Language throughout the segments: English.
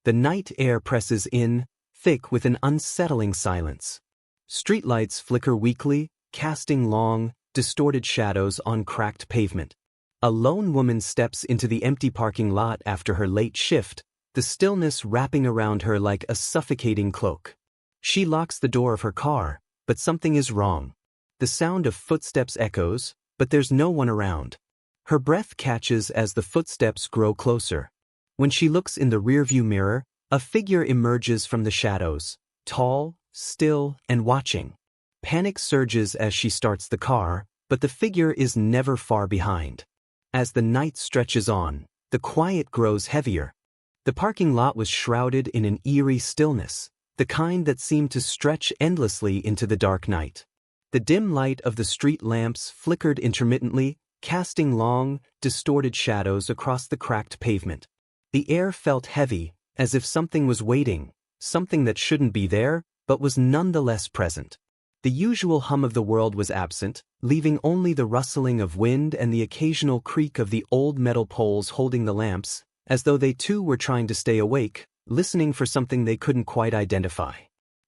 The night air presses in, thick with an unsettling silence. Streetlights flicker weakly, casting long, distorted shadows on cracked pavement. A lone woman steps into the empty parking lot after her late shift, the stillness wrapping around her like a suffocating cloak. She locks the door of her car, but something is wrong. The sound of footsteps echoes, but there's no one around. Her breath catches as the footsteps grow closer. When she looks in the rearview mirror, a figure emerges from the shadows, tall, still, and watching. Panic surges as she starts the car, but the figure is never far behind. As the night stretches on, the quiet grows heavier. The parking lot was shrouded in an eerie stillness, the kind that seemed to stretch endlessly into the dark night. The dim light of the street lamps flickered intermittently, casting long, distorted shadows across the cracked pavement. The air felt heavy, as if something was waiting, something that shouldn't be there, but was nonetheless present. The usual hum of the world was absent, leaving only the rustling of wind and the occasional creak of the old metal poles holding the lamps, as though they too were trying to stay awake, listening for something they couldn't quite identify.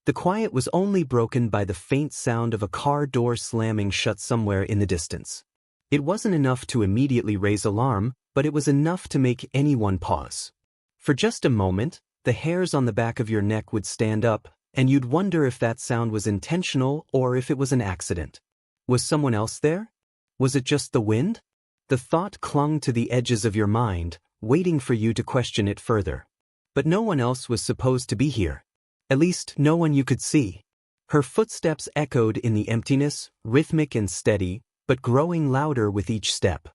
The quiet was only broken by the faint sound of a car door slamming shut somewhere in the distance. It wasn't enough to immediately raise alarm, but it was enough to make anyone pause. For just a moment, the hairs on the back of your neck would stand up, and you'd wonder if that sound was intentional or if it was an accident. Was someone else there? Was it just the wind? The thought clung to the edges of your mind, waiting for you to question it further. But no one else was supposed to be here. At least, no one you could see. Her footsteps echoed in the emptiness, rhythmic and steady, but growing louder with each step.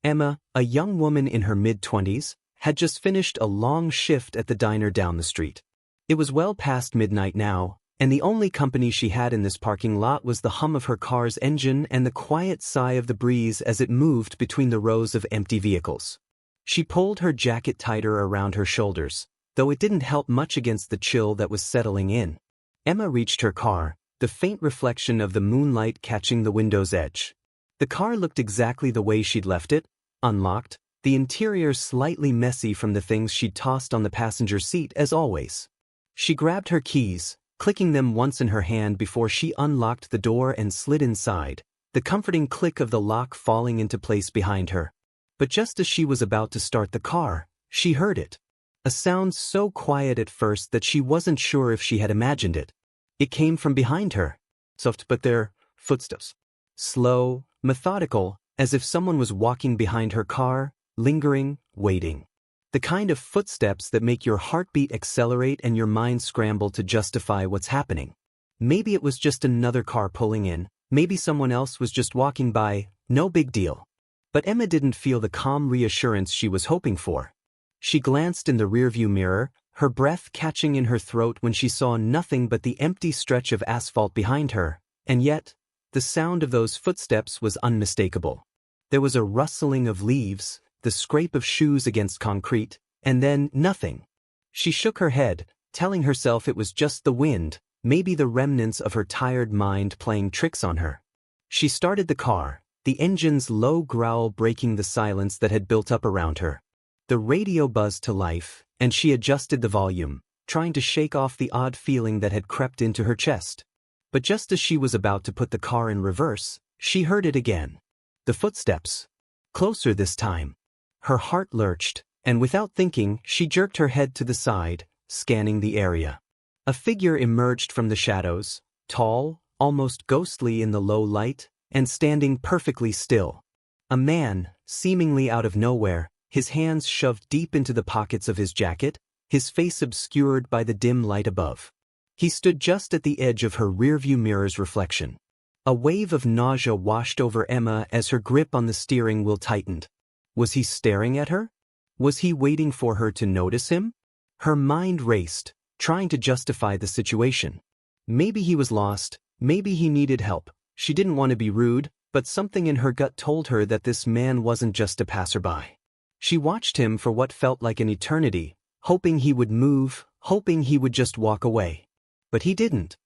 Emma, a young woman in her mid-20s, had just finished a long shift at the diner down the street. It was well past midnight now, and the only company she had in this parking lot was the hum of her car's engine and the quiet sigh of the breeze as it moved between the rows of empty vehicles. She pulled her jacket tighter around her shoulders, though it didn't help much against the chill that was settling in. Emma reached her car, the faint reflection of the moonlight catching the window's edge. The car looked exactly the way she'd left it, unlocked, the interior slightly messy from the things she'd tossed on the passenger seat as always. She grabbed her keys, clicking them once in her hand before she unlocked the door and slid inside, the comforting click of the lock falling into place behind her. But just as she was about to start the car, she heard it. A sound so quiet at first that she wasn't sure if she had imagined it. It came from behind her. Soft but their footsteps. Slow, methodical, as if someone was walking behind her car, lingering, waiting. The kind of footsteps that make your heartbeat accelerate and your mind scramble to justify what's happening. Maybe it was just another car pulling in, maybe someone else was just walking by, no big deal. But Emma didn't feel the calm reassurance she was hoping for. She glanced in the rearview mirror, her breath catching in her throat when she saw nothing but the empty stretch of asphalt behind her, and yet, the sound of those footsteps was unmistakable. There was a rustling of leaves, the scrape of shoes against concrete, and then nothing. She shook her head, telling herself it was just the wind, maybe the remnants of her tired mind playing tricks on her. She started the car, the engine's low growl breaking the silence that had built up around her. The radio buzzed to life, and she adjusted the volume, trying to shake off the odd feeling that had crept into her chest. But just as she was about to put the car in reverse, she heard it again. The footsteps. Closer this time. Her heart lurched, and without thinking, she jerked her head to the side, scanning the area. A figure emerged from the shadows, tall, almost ghostly in the low light, and standing perfectly still. A man, seemingly out of nowhere, his hands shoved deep into the pockets of his jacket, his face obscured by the dim light above. He stood just at the edge of her rearview mirror's reflection. A wave of nausea washed over Emma as her grip on the steering wheel tightened. Was he staring at her? Was he waiting for her to notice him? Her mind raced, trying to justify the situation. Maybe he was lost, maybe he needed help. She didn't want to be rude, but something in her gut told her that this man wasn't just a passerby. She watched him for what felt like an eternity, hoping he would move, hoping he would just walk away. But he didn't.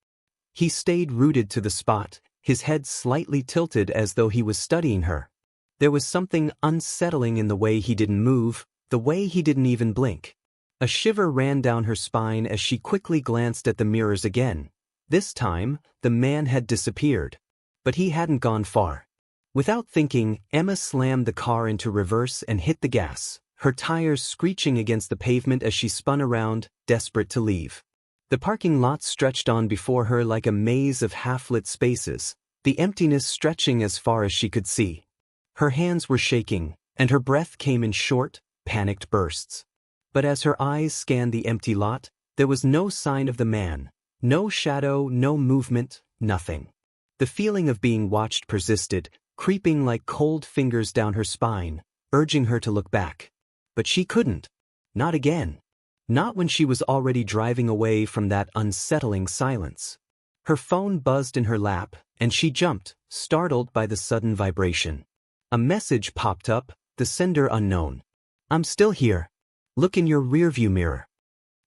He stayed rooted to the spot, his head slightly tilted as though he was studying her. There was something unsettling in the way he didn't move, the way he didn't even blink. A shiver ran down her spine as she quickly glanced at the mirrors again. This time, the man had disappeared. But he hadn't gone far. Without thinking, Emma slammed the car into reverse and hit the gas, her tires screeching against the pavement as she spun around, desperate to leave. The parking lot stretched on before her like a maze of half-lit spaces, the emptiness stretching as far as she could see. Her hands were shaking, and her breath came in short, panicked bursts. But as her eyes scanned the empty lot, there was no sign of the man, no shadow, no movement, nothing. The feeling of being watched persisted, creeping like cold fingers down her spine, urging her to look back. But she couldn't. Not again. Not when she was already driving away from that unsettling silence. Her phone buzzed in her lap, and she jumped, startled by the sudden vibration. A message popped up, the sender unknown. "I'm still here. Look in your rearview mirror."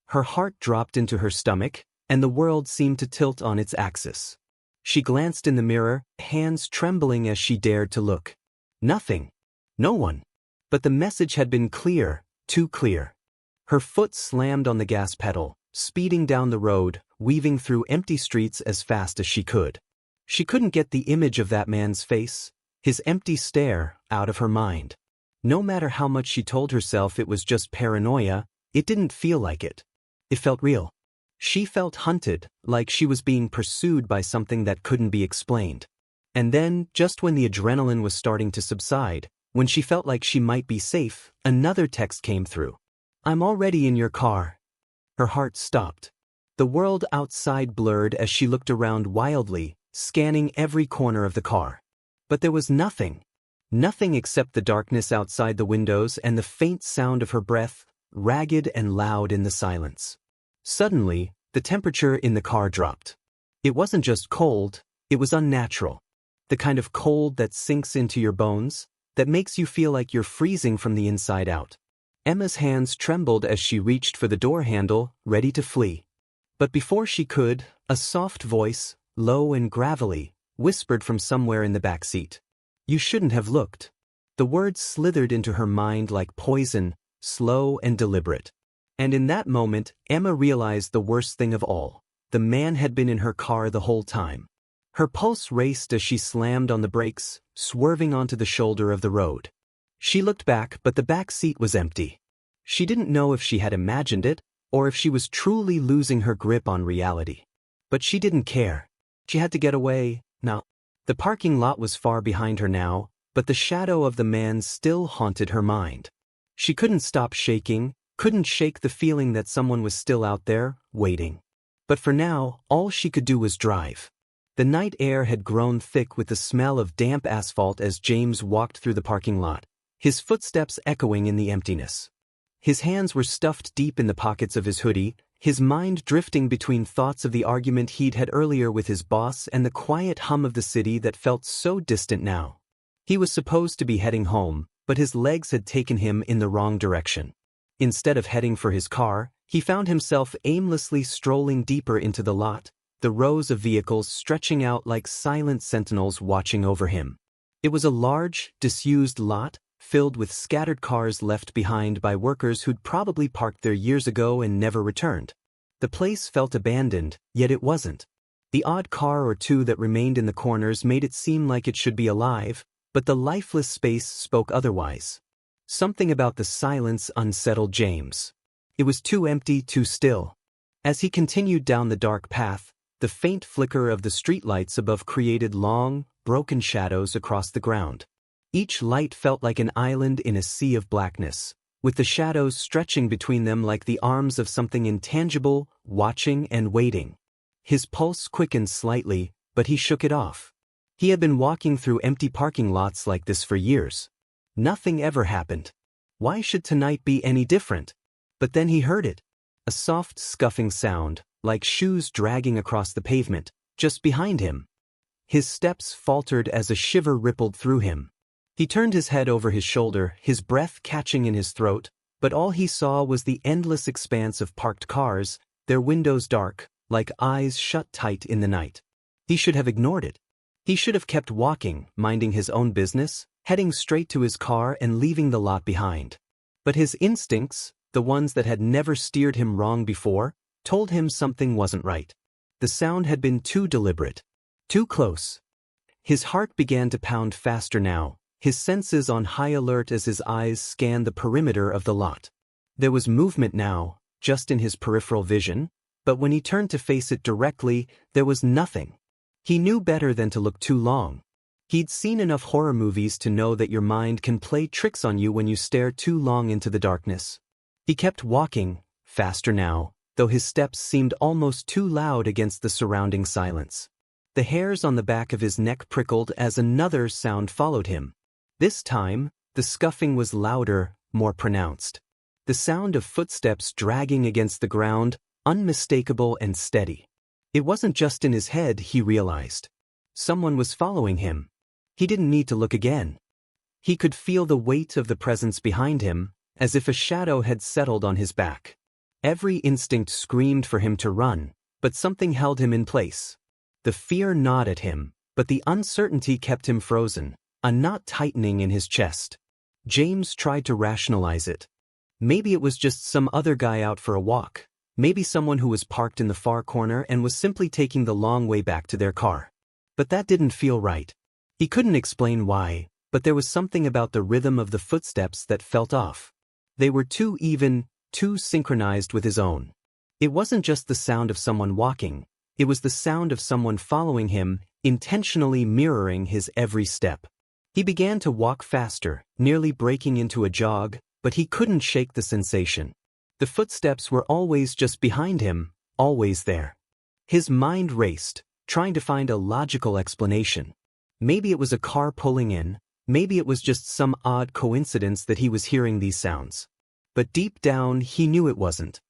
Her heart dropped into her stomach, and the world seemed to tilt on its axis. She glanced in the mirror, hands trembling as she dared to look. Nothing. No one. But the message had been clear, too clear. Her foot slammed on the gas pedal, speeding down the road, weaving through empty streets as fast as she could. She couldn't get the image of that man's face, his empty stare, out of her mind. No matter how much she told herself it was just paranoia, it didn't feel like it. It felt real. She felt hunted, like she was being pursued by something that couldn't be explained. And then, just when the adrenaline was starting to subside, when she felt like she might be safe, another text came through. "I'm already in your car." Her heart stopped. The world outside blurred as she looked around wildly, scanning every corner of the car. But there was nothing. Nothing except the darkness outside the windows and the faint sound of her breath, ragged and loud in the silence. Suddenly, the temperature in the car dropped. It wasn't just cold, it was unnatural. The kind of cold that sinks into your bones, that makes you feel like you're freezing from the inside out. Emma's hands trembled as she reached for the door handle, ready to flee. But before she could, a soft voice, low and gravelly, whispered from somewhere in the back seat. "You shouldn't have looked." The words slithered into her mind like poison, slow and deliberate. And in that moment, Emma realized the worst thing of all. The man had been in her car the whole time. Her pulse raced as she slammed on the brakes, swerving onto the shoulder of the road. She looked back, but the back seat was empty. She didn't know if she had imagined it, or if she was truly losing her grip on reality. But she didn't care. She had to get away, now. The parking lot was far behind her now, but the shadow of the man still haunted her mind. She couldn't stop shaking, couldn't shake the feeling that someone was still out there, waiting. But for now, all she could do was drive. The night air had grown thick with the smell of damp asphalt as James walked through the parking lot, his footsteps echoing in the emptiness. His hands were stuffed deep in the pockets of his hoodie, his mind drifting between thoughts of the argument he'd had earlier with his boss and the quiet hum of the city that felt so distant now. He was supposed to be heading home, but his legs had taken him in the wrong direction. Instead of heading for his car, he found himself aimlessly strolling deeper into the lot, the rows of vehicles stretching out like silent sentinels watching over him. It was a large, disused lot, filled with scattered cars left behind by workers who'd probably parked there years ago and never returned. The place felt abandoned, yet it wasn't. The odd car or two that remained in the corners made it seem like it should be alive, but the lifeless space spoke otherwise. Something about the silence unsettled James. It was too empty, too still. As he continued down the dark path, the faint flicker of the streetlights above created long, broken shadows across the ground. Each light felt like an island in a sea of blackness, with the shadows stretching between them like the arms of something intangible, watching and waiting. His pulse quickened slightly, but he shook it off. He had been walking through empty parking lots like this for years. Nothing ever happened. Why should tonight be any different? But then he heard it. A soft, scuffing sound, like shoes dragging across the pavement, just behind him. His steps faltered as a shiver rippled through him. He turned his head over his shoulder, his breath catching in his throat, but all he saw was the endless expanse of parked cars, their windows dark, like eyes shut tight in the night. He should have ignored it. He should have kept walking, minding his own business, heading straight to his car and leaving the lot behind. But his instincts, the ones that had never steered him wrong before, told him something wasn't right. The sound had been too deliberate. Too close. His heart began to pound faster now, his senses on high alert as his eyes scanned the perimeter of the lot. There was movement now, just in his peripheral vision, but when he turned to face it directly, there was nothing. He knew better than to look too long. He'd seen enough horror movies to know that your mind can play tricks on you when you stare too long into the darkness. He kept walking, faster now, though his steps seemed almost too loud against the surrounding silence. The hairs on the back of his neck prickled as another sound followed him. This time, the scuffing was louder, more pronounced. The sound of footsteps dragging against the ground, unmistakable and steady. It wasn't just in his head, he realized. Someone was following him. He didn't need to look again. He could feel the weight of the presence behind him, as if a shadow had settled on his back. Every instinct screamed for him to run, but something held him in place. The fear gnawed at him, but the uncertainty kept him frozen, a knot tightening in his chest. James tried to rationalize it. Maybe it was just some other guy out for a walk. Maybe someone who was parked in the far corner and was simply taking the long way back to their car. But that didn't feel right. He couldn't explain why, but there was something about the rhythm of the footsteps that felt off. They were too even, too synchronized with his own. It wasn't just the sound of someone walking, it was the sound of someone following him, intentionally mirroring his every step. He began to walk faster, nearly breaking into a jog, but he couldn't shake the sensation. The footsteps were always just behind him, always there. His mind raced, trying to find a logical explanation. Maybe it was a car pulling in, maybe it was just some odd coincidence that he was hearing these sounds. But deep down, he knew it wasn't.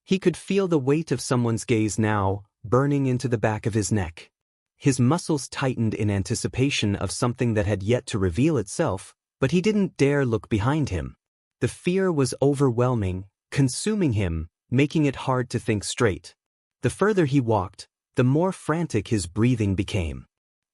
He could feel the weight of someone's gaze now, burning into the back of his neck. His muscles tightened in anticipation of something that had yet to reveal itself, but he didn't dare look behind him. The fear was overwhelming, consuming him, making it hard to think straight. The further he walked, the more frantic his breathing became.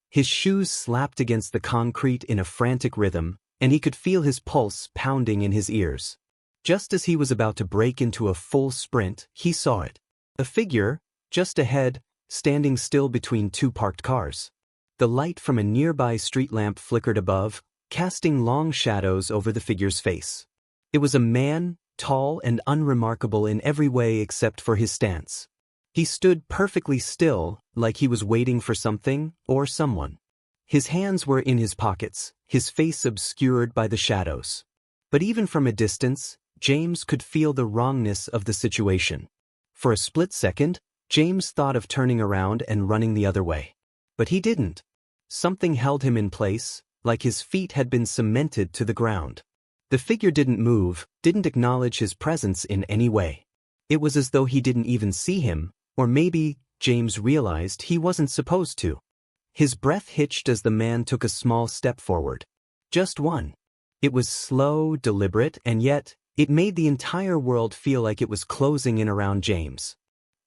His shoes slapped against the concrete in a frantic rhythm, and he could feel his pulse pounding in his ears. Just as he was about to break into a full sprint, he saw it. A figure, just ahead, standing still between two parked cars. The light from a nearby street lamp flickered above, casting long shadows over the figure's face. It was a man, tall and unremarkable in every way except for his stance. He stood perfectly still, like he was waiting for something or someone. His hands were in his pockets, his face obscured by the shadows. But even from a distance, James could feel the wrongness of the situation. For a split second, James thought of turning around and running the other way. But he didn't. Something held him in place, like his feet had been cemented to the ground. The figure didn't move, didn't acknowledge his presence in any way. It was as though he didn't even see him, or maybe, James realized, he wasn't supposed to. His breath hitched as the man took a small step forward. Just one. It was slow, deliberate, and yet, it made the entire world feel like it was closing in around James.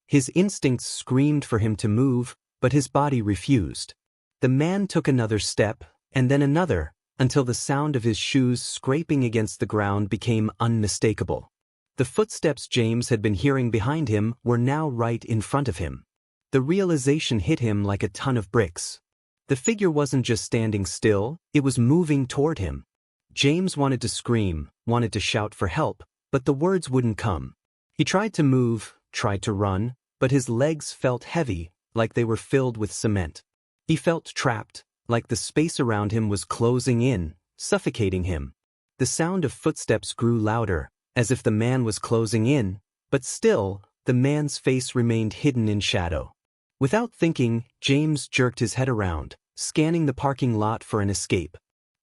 His instincts screamed for him to move, but his body refused. The man took another step, and then another, until the sound of his shoes scraping against the ground became unmistakable. The footsteps James had been hearing behind him were now right in front of him. The realization hit him like a ton of bricks. The figure wasn't just standing still, it was moving toward him. James wanted to scream, wanted to shout for help, but the words wouldn't come. He tried to move, tried to run, but his legs felt heavy, like they were filled with cement. He felt trapped, like the space around him was closing in, suffocating him. The sound of footsteps grew louder, as if the man was closing in, but still, the man's face remained hidden in shadow. Without thinking, James jerked his head around, scanning the parking lot for an escape.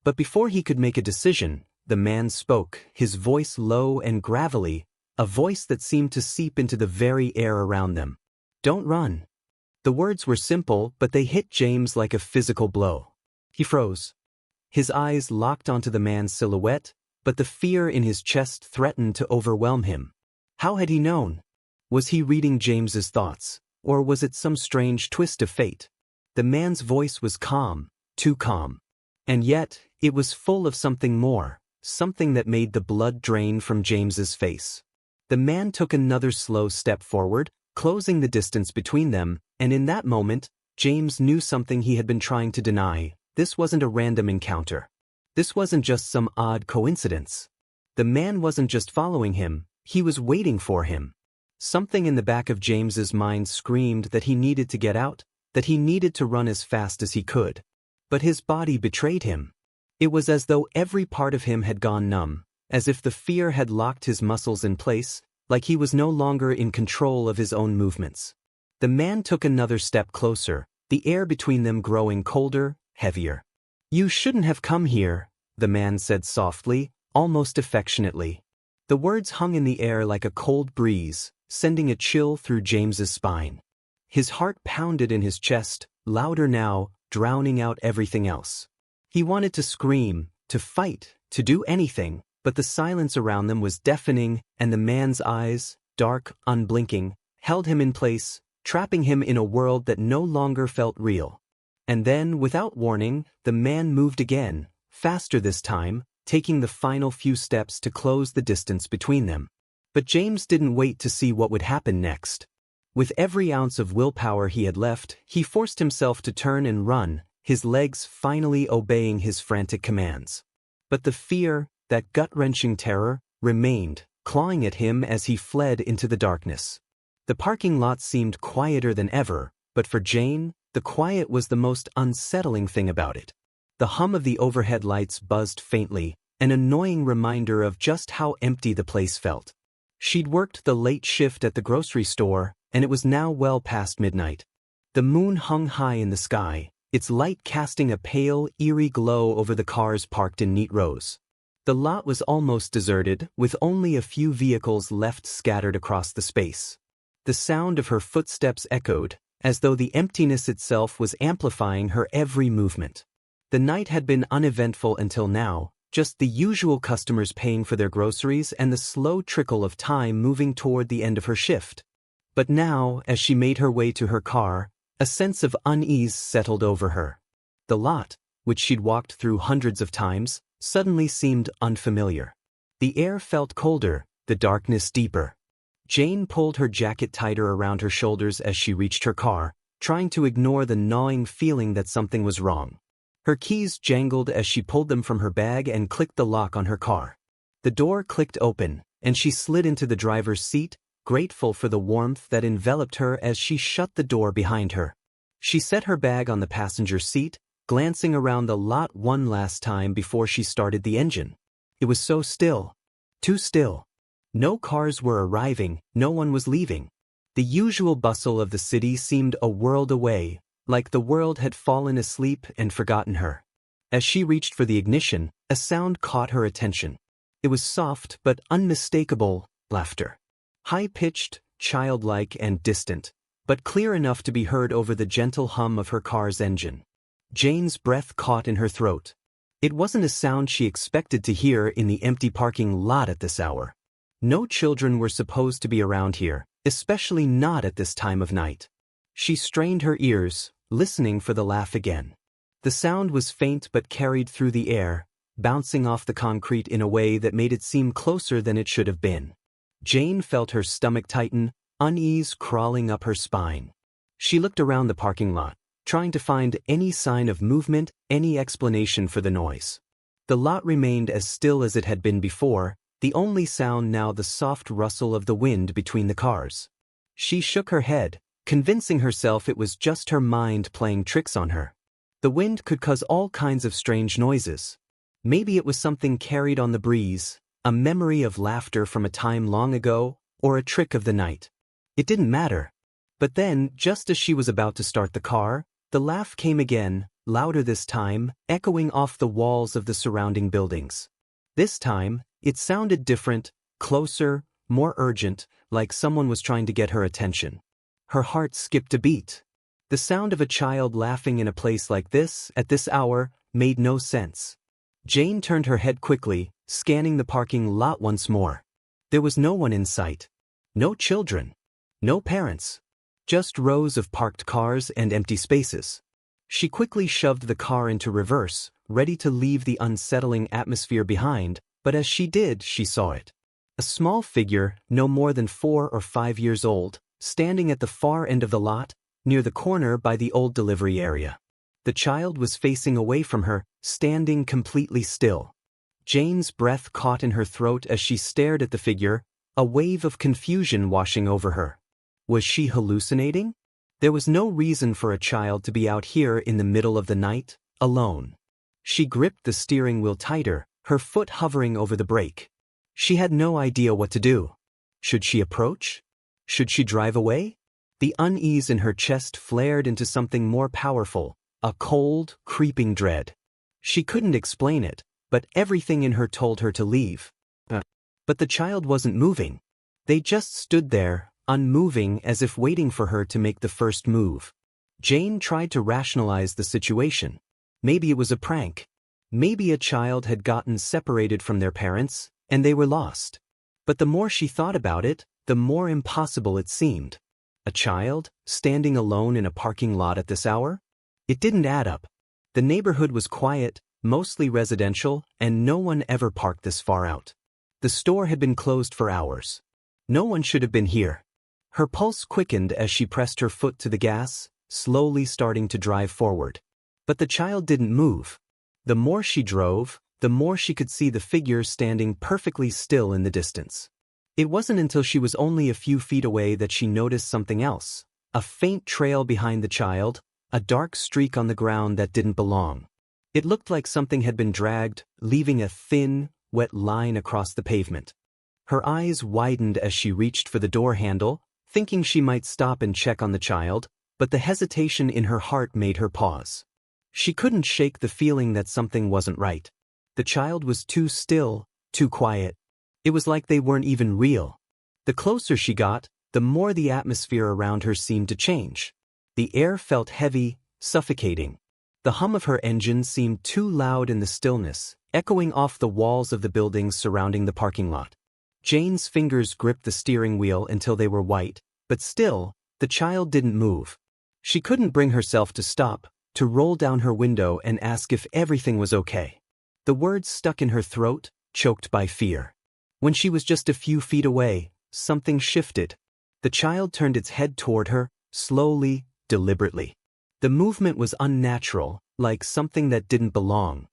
But before he could make a decision, the man spoke, his voice low and gravelly, a voice that seemed to seep into the very air around them. "Don't run." The words were simple, but they hit James like a physical blow. He froze. His eyes locked onto the man's silhouette, but the fear in his chest threatened to overwhelm him. How had he known? Was he reading James's thoughts, or was it some strange twist of fate? The man's voice was calm, too calm. And yet, it was full of something more, something that made the blood drain from James's face. The man took another slow step forward, closing the distance between them, and in that moment, James knew something he had been trying to deny. This wasn't a random encounter. This wasn't just some odd coincidence. The man wasn't just following him, he was waiting for him. Something in the back of James's mind screamed that he needed to get out, that he needed to run as fast as he could. But his body betrayed him. It was as though every part of him had gone numb, as if the fear had locked his muscles in place, like he was no longer in control of his own movements. The man took another step closer, the air between them growing colder, heavier. "You shouldn't have come here," the man said softly, almost affectionately. The words hung in the air like a cold breeze, sending a chill through James's spine. His heart pounded in his chest, louder now, drowning out everything else. He wanted to scream, to fight, to do anything, but the silence around them was deafening, and the man's eyes, dark, unblinking, held him in place, trapping him in a world that no longer felt real. And then, without warning, the man moved again, faster this time, taking the final few steps to close the distance between them. But James didn't wait to see what would happen next. With every ounce of willpower he had left, he forced himself to turn and run, his legs finally obeying his frantic commands. But the fear, that gut-wrenching terror, remained, clawing at him as he fled into the darkness. The parking lot seemed quieter than ever, but for Jane, the quiet was the most unsettling thing about it. The hum of the overhead lights buzzed faintly, an annoying reminder of just how empty the place felt. She'd worked the late shift at the grocery store, and it was now well past midnight. The moon hung high in the sky, its light casting a pale, eerie glow over the cars parked in neat rows. The lot was almost deserted, with only a few vehicles left scattered across the space. The sound of her footsteps echoed, as though the emptiness itself was amplifying her every movement. The night had been uneventful until now, just the usual customers paying for their groceries and the slow trickle of time moving toward the end of her shift. But now, as she made her way to her car, a sense of unease settled over her. The lot, which she'd walked through hundreds of times, suddenly seemed unfamiliar. The air felt colder, the darkness deeper. Jane pulled her jacket tighter around her shoulders as she reached her car, trying to ignore the gnawing feeling that something was wrong. Her keys jangled as she pulled them from her bag and clicked the lock on her car. The door clicked open, and she slid into the driver's seat, grateful for the warmth that enveloped her as she shut the door behind her. She set her bag on the passenger seat, glancing around the lot one last time before she started the engine. It was so still. Too still. No cars were arriving, no one was leaving. The usual bustle of the city seemed a world away, like the world had fallen asleep and forgotten her. As she reached for the ignition, a sound caught her attention. It was soft but unmistakable laughter. High-pitched, childlike and distant, but clear enough to be heard over the gentle hum of her car's engine. Jane's breath caught in her throat. It wasn't a sound she expected to hear in the empty parking lot at this hour. No children were supposed to be around here, especially not at this time of night. She strained her ears, listening for the laugh again. The sound was faint but carried through the air, bouncing off the concrete in a way that made it seem closer than it should have been. Jane felt her stomach tighten, unease crawling up her spine. She looked around the parking lot, trying to find any sign of movement, any explanation for the noise. The lot remained as still as it had been before, the only sound now the soft rustle of the wind between the cars. She shook her head, convincing herself it was just her mind playing tricks on her. The wind could cause all kinds of strange noises. Maybe it was something carried on the breeze, a memory of laughter from a time long ago, or a trick of the night. It didn't matter. But then, just as she was about to start the car, the laugh came again, louder this time, echoing off the walls of the surrounding buildings. This time, it sounded different, closer, more urgent, like someone was trying to get her attention. Her heart skipped a beat. The sound of a child laughing in a place like this, at this hour, made no sense. Jane turned her head quickly, scanning the parking lot once more. There was no one in sight. No children. No parents. Just rows of parked cars and empty spaces. She quickly shoved the car into reverse, ready to leave the unsettling atmosphere behind, but as she did, she saw it. A small figure, no more than 4 or 5 years old, standing at the far end of the lot, near the corner by the old delivery area. The child was facing away from her, standing completely still. Jane's breath caught in her throat as she stared at the figure, a wave of confusion washing over her. Was she hallucinating? There was no reason for a child to be out here in the middle of the night, alone. She gripped the steering wheel tighter, her foot hovering over the brake. She had no idea what to do. Should she approach? Should she drive away? The unease in her chest flared into something more powerful, a cold, creeping dread. She couldn't explain it, but everything in her told her to leave. But the child wasn't moving. They just stood there, unmoving, as if waiting for her to make the first move. Jane tried to rationalize the situation. Maybe it was a prank. Maybe a child had gotten separated from their parents, and they were lost. But the more she thought about it, the more impossible it seemed. A child, standing alone in a parking lot at this hour? It didn't add up. The neighborhood was quiet, mostly residential, and no one ever parked this far out. The store had been closed for hours. No one should have been here. Her pulse quickened as she pressed her foot to the gas, slowly starting to drive forward. But the child didn't move. The more she drove, the more she could see the figure standing perfectly still in the distance. It wasn't until she was only a few feet away that she noticed something else. A faint trail behind the child, a dark streak on the ground that didn't belong. It looked like something had been dragged, leaving a thin, wet line across the pavement. Her eyes widened as she reached for the door handle, thinking she might stop and check on the child, but the hesitation in her heart made her pause. She couldn't shake the feeling that something wasn't right. The child was too still, too quiet. It was like they weren't even real. The closer she got, the more the atmosphere around her seemed to change. The air felt heavy, suffocating. The hum of her engine seemed too loud in the stillness, echoing off the walls of the buildings surrounding the parking lot. Jane's fingers gripped the steering wheel until they were white, but still, the child didn't move. She couldn't bring herself to stop, to roll down her window and ask if everything was okay. The words stuck in her throat, choked by fear. When she was just a few feet away, something shifted. The child turned its head toward her, slowly, deliberately. The movement was unnatural, like something that didn't belong.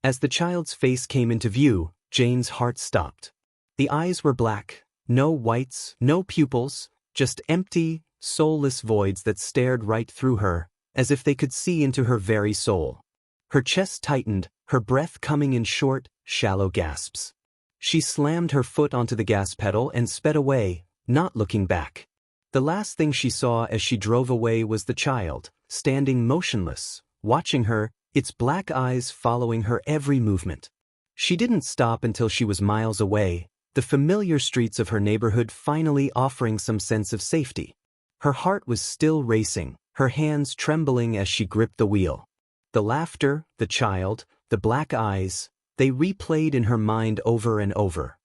As the child's face came into view, Jane's heart stopped. The eyes were black, no whites, no pupils, just empty, soulless voids that stared right through her, as if they could see into her very soul. Her chest tightened, her breath coming in short, shallow gasps. She slammed her foot onto the gas pedal and sped away, not looking back. The last thing she saw as she drove away was the child, standing motionless, watching her, its black eyes following her every movement. She didn't stop until she was miles away, the familiar streets of her neighborhood finally offering some sense of safety. Her heart was still racing, her hands trembling as she gripped the wheel. The laughter, the child, the black eyes, they replayed in her mind over and over.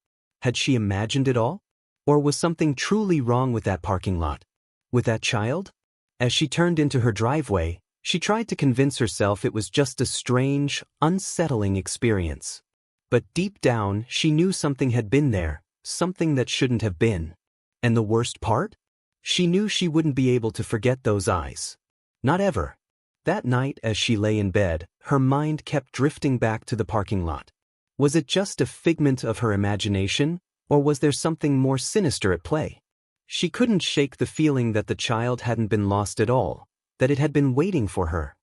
Had she imagined it all? Or was something truly wrong with that parking lot? With that child? As she turned into her driveway, she tried to convince herself it was just a strange, unsettling experience. But deep down, she knew something had been there, something that shouldn't have been. And the worst part? She knew she wouldn't be able to forget those eyes. Not ever. That night, as she lay in bed, her mind kept drifting back to the parking lot. Was it just a figment of her imagination, or was there something more sinister at play? She couldn't shake the feeling that the child hadn't been lost at all, that it had been waiting for her.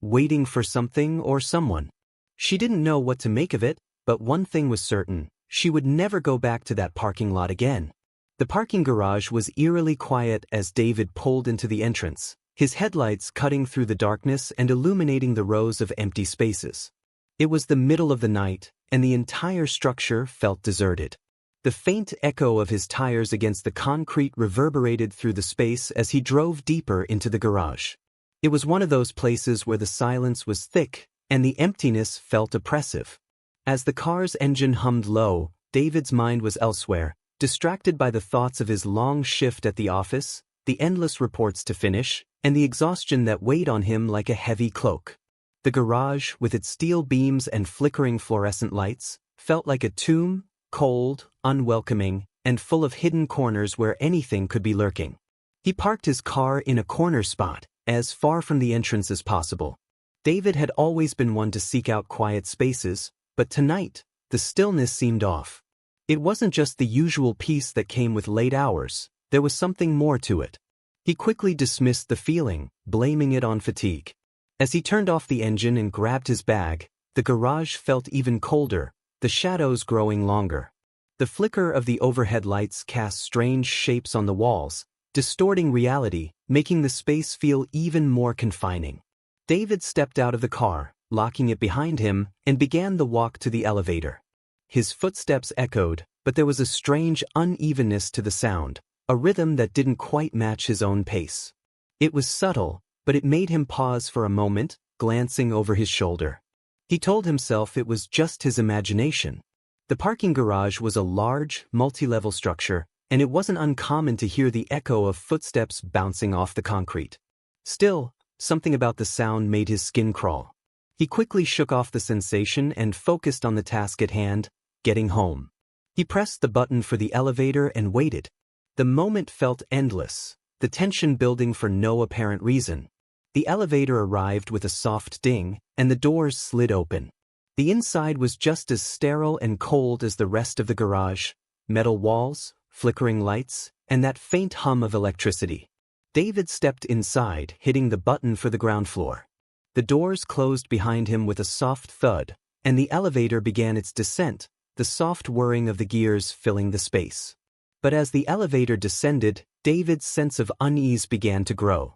Waiting for something or someone. She didn't know what to make of it, but one thing was certain, she would never go back to that parking lot again. The parking garage was eerily quiet as David pulled into the entrance, his headlights cutting through the darkness and illuminating the rows of empty spaces. It was the middle of the night, and the entire structure felt deserted. The faint echo of his tires against the concrete reverberated through the space as he drove deeper into the garage. It was one of those places where the silence was thick, and the emptiness felt oppressive. As the car's engine hummed low, David's mind was elsewhere, distracted by the thoughts of his long shift at the office, the endless reports to finish, and the exhaustion that weighed on him like a heavy cloak. The garage, with its steel beams and flickering fluorescent lights, felt like a tomb, cold, unwelcoming, and full of hidden corners where anything could be lurking. He parked his car in a corner spot, as far from the entrance as possible. David had always been one to seek out quiet spaces, but tonight, the stillness seemed off. It wasn't just the usual peace that came with late hours, there was something more to it. He quickly dismissed the feeling, blaming it on fatigue. As he turned off the engine and grabbed his bag, the garage felt even colder, the shadows growing longer. The flicker of the overhead lights cast strange shapes on the walls, distorting reality, making the space feel even more confining. David stepped out of the car, locking it behind him, and began the walk to the elevator. His footsteps echoed, but there was a strange unevenness to the sound, a rhythm that didn't quite match his own pace. It was subtle, but it made him pause for a moment, glancing over his shoulder. He told himself it was just his imagination. The parking garage was a large, multi-level structure, and it wasn't uncommon to hear the echo of footsteps bouncing off the concrete. Still, something about the sound made his skin crawl. He quickly shook off the sensation and focused on the task at hand, getting home. He pressed the button for the elevator and waited. The moment felt endless, the tension building for no apparent reason. The elevator arrived with a soft ding, and the doors slid open. The inside was just as sterile and cold as the rest of the garage: metal walls, flickering lights, and that faint hum of electricity. David stepped inside, hitting the button for the ground floor. The doors closed behind him with a soft thud, and the elevator began its descent, the soft whirring of the gears filling the space. But as the elevator descended, David's sense of unease began to grow.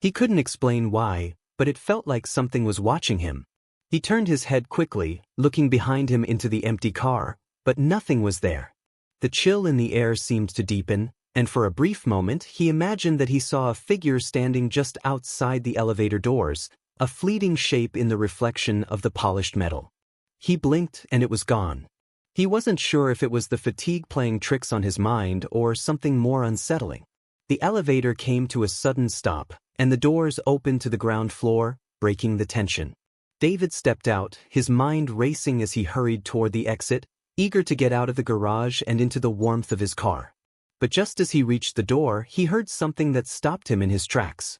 He couldn't explain why, but it felt like something was watching him. He turned his head quickly, looking behind him into the empty car, but nothing was there. The chill in the air seemed to deepen, and for a brief moment he imagined that he saw a figure standing just outside the elevator doors, a fleeting shape in the reflection of the polished metal. He blinked and it was gone. He wasn't sure if it was the fatigue playing tricks on his mind or something more unsettling. The elevator came to a sudden stop, and the doors opened to the ground floor, breaking the tension. David stepped out, his mind racing as he hurried toward the exit, eager to get out of the garage and into the warmth of his car. But just as he reached the door, he heard something that stopped him in his tracks.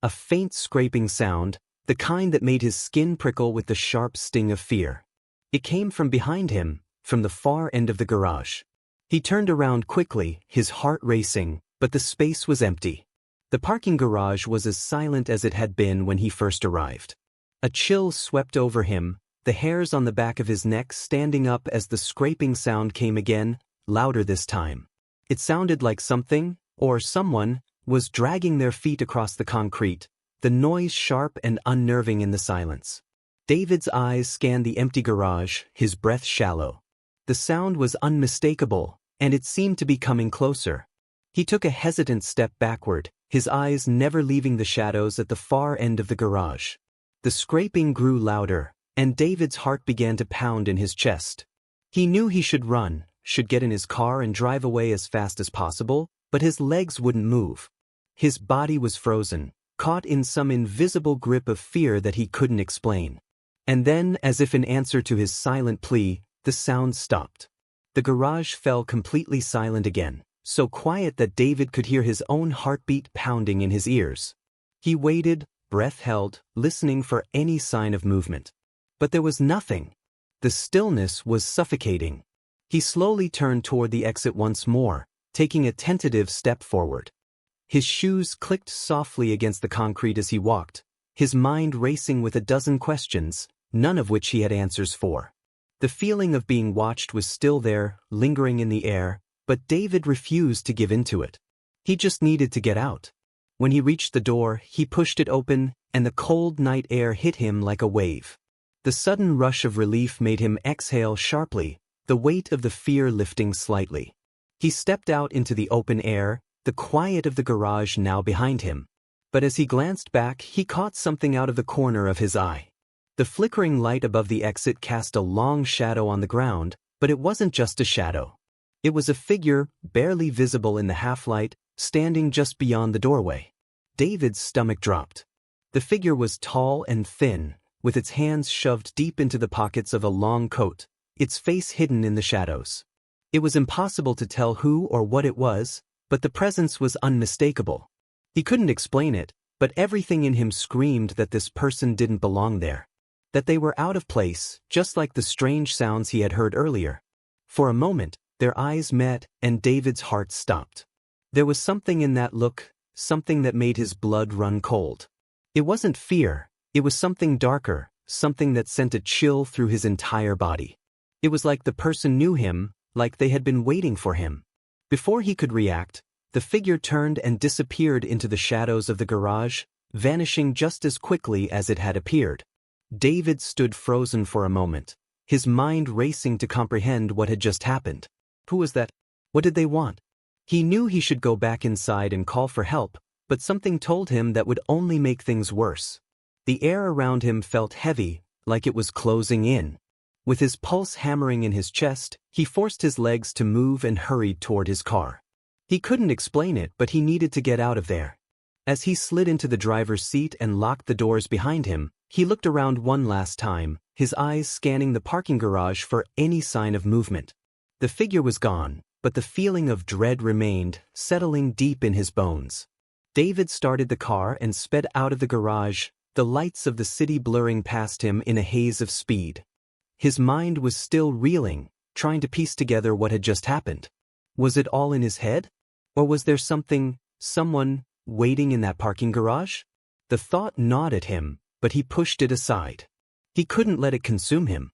A faint scraping sound, the kind that made his skin prickle with the sharp sting of fear. It came from behind him, from the far end of the garage. He turned around quickly, his heart racing, but the space was empty. The parking garage was as silent as it had been when he first arrived. A chill swept over him, the hairs on the back of his neck standing up as the scraping sound came again, louder this time. It sounded like something, or someone, was dragging their feet across the concrete, the noise sharp and unnerving in the silence. David's eyes scanned the empty garage, his breath shallow. The sound was unmistakable, and it seemed to be coming closer. He took a hesitant step backward, his eyes never leaving the shadows at the far end of the garage. The scraping grew louder, and David's heart began to pound in his chest. He knew he should run, should get in his car and drive away as fast as possible, but his legs wouldn't move. His body was frozen, caught in some invisible grip of fear that he couldn't explain. And then, as if in answer to his silent plea, the sound stopped. The garage fell completely silent again, so quiet that David could hear his own heartbeat pounding in his ears. He waited, breath held, listening for any sign of movement. But there was nothing. The stillness was suffocating. He slowly turned toward the exit once more, taking a tentative step forward. His shoes clicked softly against the concrete as he walked, his mind racing with a dozen questions, none of which he had answers for. The feeling of being watched was still there, lingering in the air, but David refused to give in to it. He just needed to get out. When he reached the door, he pushed it open, and the cold night air hit him like a wave. The sudden rush of relief made him exhale sharply, the weight of the fear lifting slightly. He stepped out into the open air, the quiet of the garage now behind him. But as he glanced back, he caught something out of the corner of his eye. The flickering light above the exit cast a long shadow on the ground, but it wasn't just a shadow. It was a figure, barely visible in the half-light, standing just beyond the doorway. David's stomach dropped. The figure was tall and thin, with its hands shoved deep into the pockets of a long coat, its face hidden in the shadows. It was impossible to tell who or what it was, but the presence was unmistakable. He couldn't explain it, but everything in him screamed that this person didn't belong there. That they were out of place, just like the strange sounds he had heard earlier. For a moment, their eyes met, and David's heart stopped. There was something in that look, something that made his blood run cold. It wasn't fear, it was something darker, something that sent a chill through his entire body. It was like the person knew him, like they had been waiting for him. Before he could react, the figure turned and disappeared into the shadows of the garage, vanishing just as quickly as it had appeared. David stood frozen for a moment, his mind racing to comprehend what had just happened. Who was that? What did they want? He knew he should go back inside and call for help, but something told him that would only make things worse. The air around him felt heavy, like it was closing in. With his pulse hammering in his chest, he forced his legs to move and hurried toward his car. He couldn't explain it, but he needed to get out of there. As he slid into the driver's seat and locked the doors behind him, he looked around one last time, his eyes scanning the parking garage for any sign of movement. The figure was gone, but the feeling of dread remained, settling deep in his bones. David started the car and sped out of the garage, the lights of the city blurring past him in a haze of speed. His mind was still reeling, trying to piece together what had just happened. Was it all in his head? Or was there someone, waiting in that parking garage? The thought gnawed at him, but he pushed it aside. He couldn't let it consume him.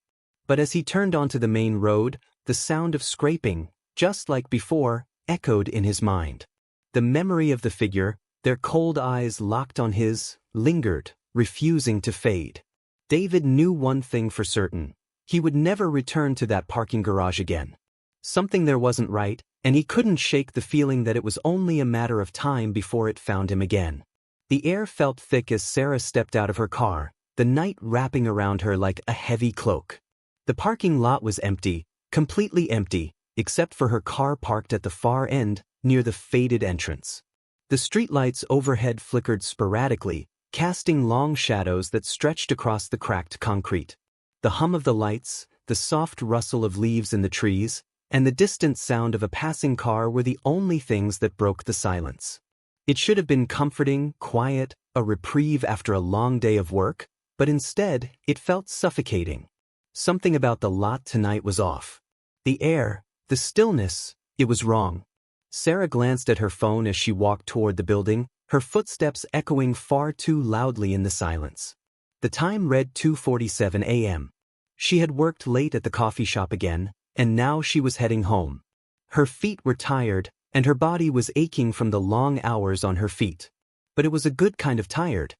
But as he turned onto the main road, the sound of scraping, just like before, echoed in his mind. The memory of the figure, their cold eyes locked on his, lingered, refusing to fade. David knew one thing for certain. He would never return to that parking garage again. Something there wasn't right, and he couldn't shake the feeling that it was only a matter of time before it found him again. The air felt thick as Sarah stepped out of her car, the night wrapping around her like a heavy cloak. The parking lot was empty, completely empty, except for her car parked at the far end, near the faded entrance. The streetlights overhead flickered sporadically, casting long shadows that stretched across the cracked concrete. The hum of the lights, the soft rustle of leaves in the trees, and the distant sound of a passing car were the only things that broke the silence. It should have been comforting, quiet, a reprieve after a long day of work, but instead, it felt suffocating. Something about the lot tonight was off. The air, the stillness, it was wrong. Sarah glanced at her phone as she walked toward the building, her footsteps echoing far too loudly in the silence. The time read 2:47 a.m. She had worked late at the coffee shop again, and now she was heading home. Her feet were tired, and her body was aching from the long hours on her feet. But it was a good kind of tired.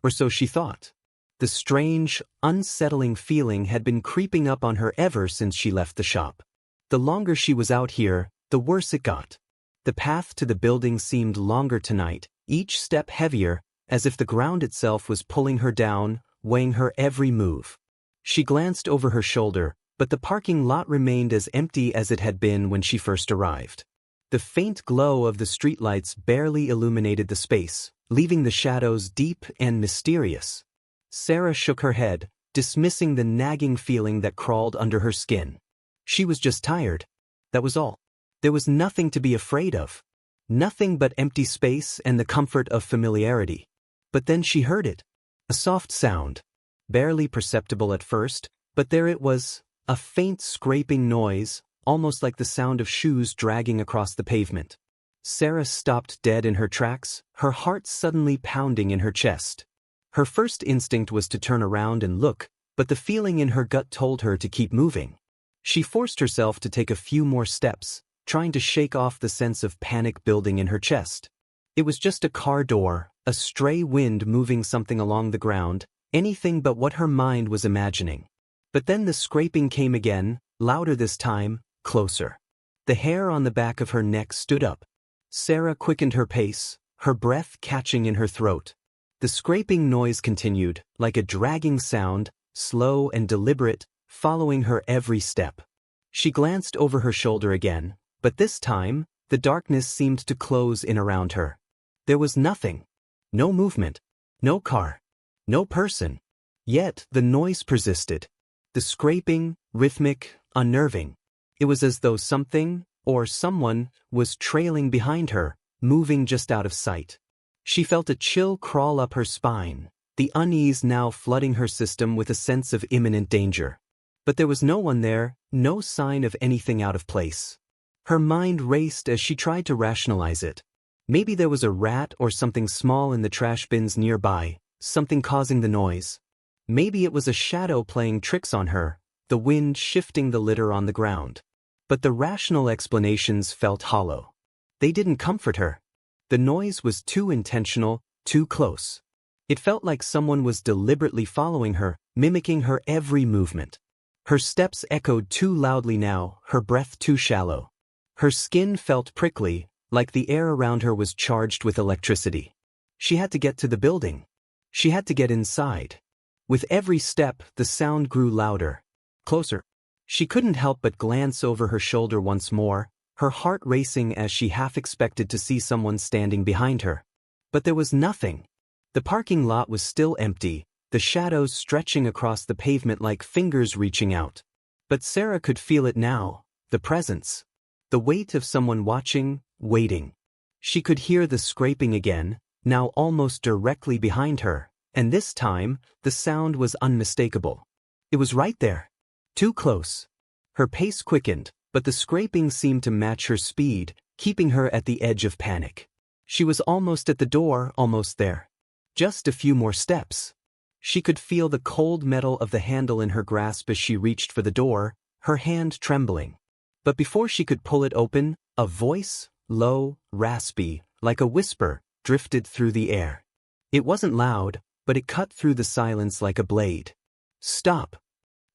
Or so she thought. The strange, unsettling feeling had been creeping up on her ever since she left the shop. The longer she was out here, the worse it got. The path to the building seemed longer tonight, each step heavier, as if the ground itself was pulling her down, weighing her every move. She glanced over her shoulder, but the parking lot remained as empty as it had been when she first arrived. The faint glow of the streetlights barely illuminated the space, leaving the shadows deep and mysterious. Sarah shook her head, dismissing the nagging feeling that crawled under her skin. She was just tired. That was all. There was nothing to be afraid of. Nothing but empty space and the comfort of familiarity. But then she heard it. A soft sound. Barely perceptible at first, but there it was, a faint scraping noise, almost like the sound of shoes dragging across the pavement. Sarah stopped dead in her tracks, her heart suddenly pounding in her chest. Her first instinct was to turn around and look, but the feeling in her gut told her to keep moving. She forced herself to take a few more steps, trying to shake off the sense of panic building in her chest. It was just a car door, a stray wind moving something along the ground, anything but what her mind was imagining. But then the scraping came again, louder this time, closer. The hair on the back of her neck stood up. Sarah quickened her pace, her breath catching in her throat. The scraping noise continued, like a dragging sound, slow and deliberate, following her every step. She glanced over her shoulder again, but this time, the darkness seemed to close in around her. There was nothing. No movement. No car. No person. Yet the noise persisted. The scraping, rhythmic, unnerving. It was as though something, or someone, was trailing behind her, moving just out of sight. She felt a chill crawl up her spine, the unease now flooding her system with a sense of imminent danger. But there was no one there, no sign of anything out of place. Her mind raced as she tried to rationalize it. Maybe there was a rat or something small in the trash bins nearby, something causing the noise. Maybe it was a shadow playing tricks on her, the wind shifting the litter on the ground. But the rational explanations felt hollow. They didn't comfort her. The noise was too intentional, too close. It felt like someone was deliberately following her, mimicking her every movement. Her steps echoed too loudly now, her breath too shallow. Her skin felt prickly, like the air around her was charged with electricity. She had to get to the building. She had to get inside. With every step, the sound grew louder. Closer. She couldn't help but glance over her shoulder once more, her heart racing as she half expected to see someone standing behind her. But there was nothing. The parking lot was still empty, the shadows stretching across the pavement like fingers reaching out. But Sarah could feel it now, the presence. The weight of someone watching, waiting. She could hear the scraping again, now almost directly behind her, and this time, the sound was unmistakable. It was right there. Too close. Her pace quickened, but the scraping seemed to match her speed, keeping her at the edge of panic. She was almost at the door, almost there. Just a few more steps. She could feel the cold metal of the handle in her grasp as she reached for the door, her hand trembling. But before she could pull it open, a voice, low, raspy, like a whisper, drifted through the air. It wasn't loud, but it cut through the silence like a blade. Stop.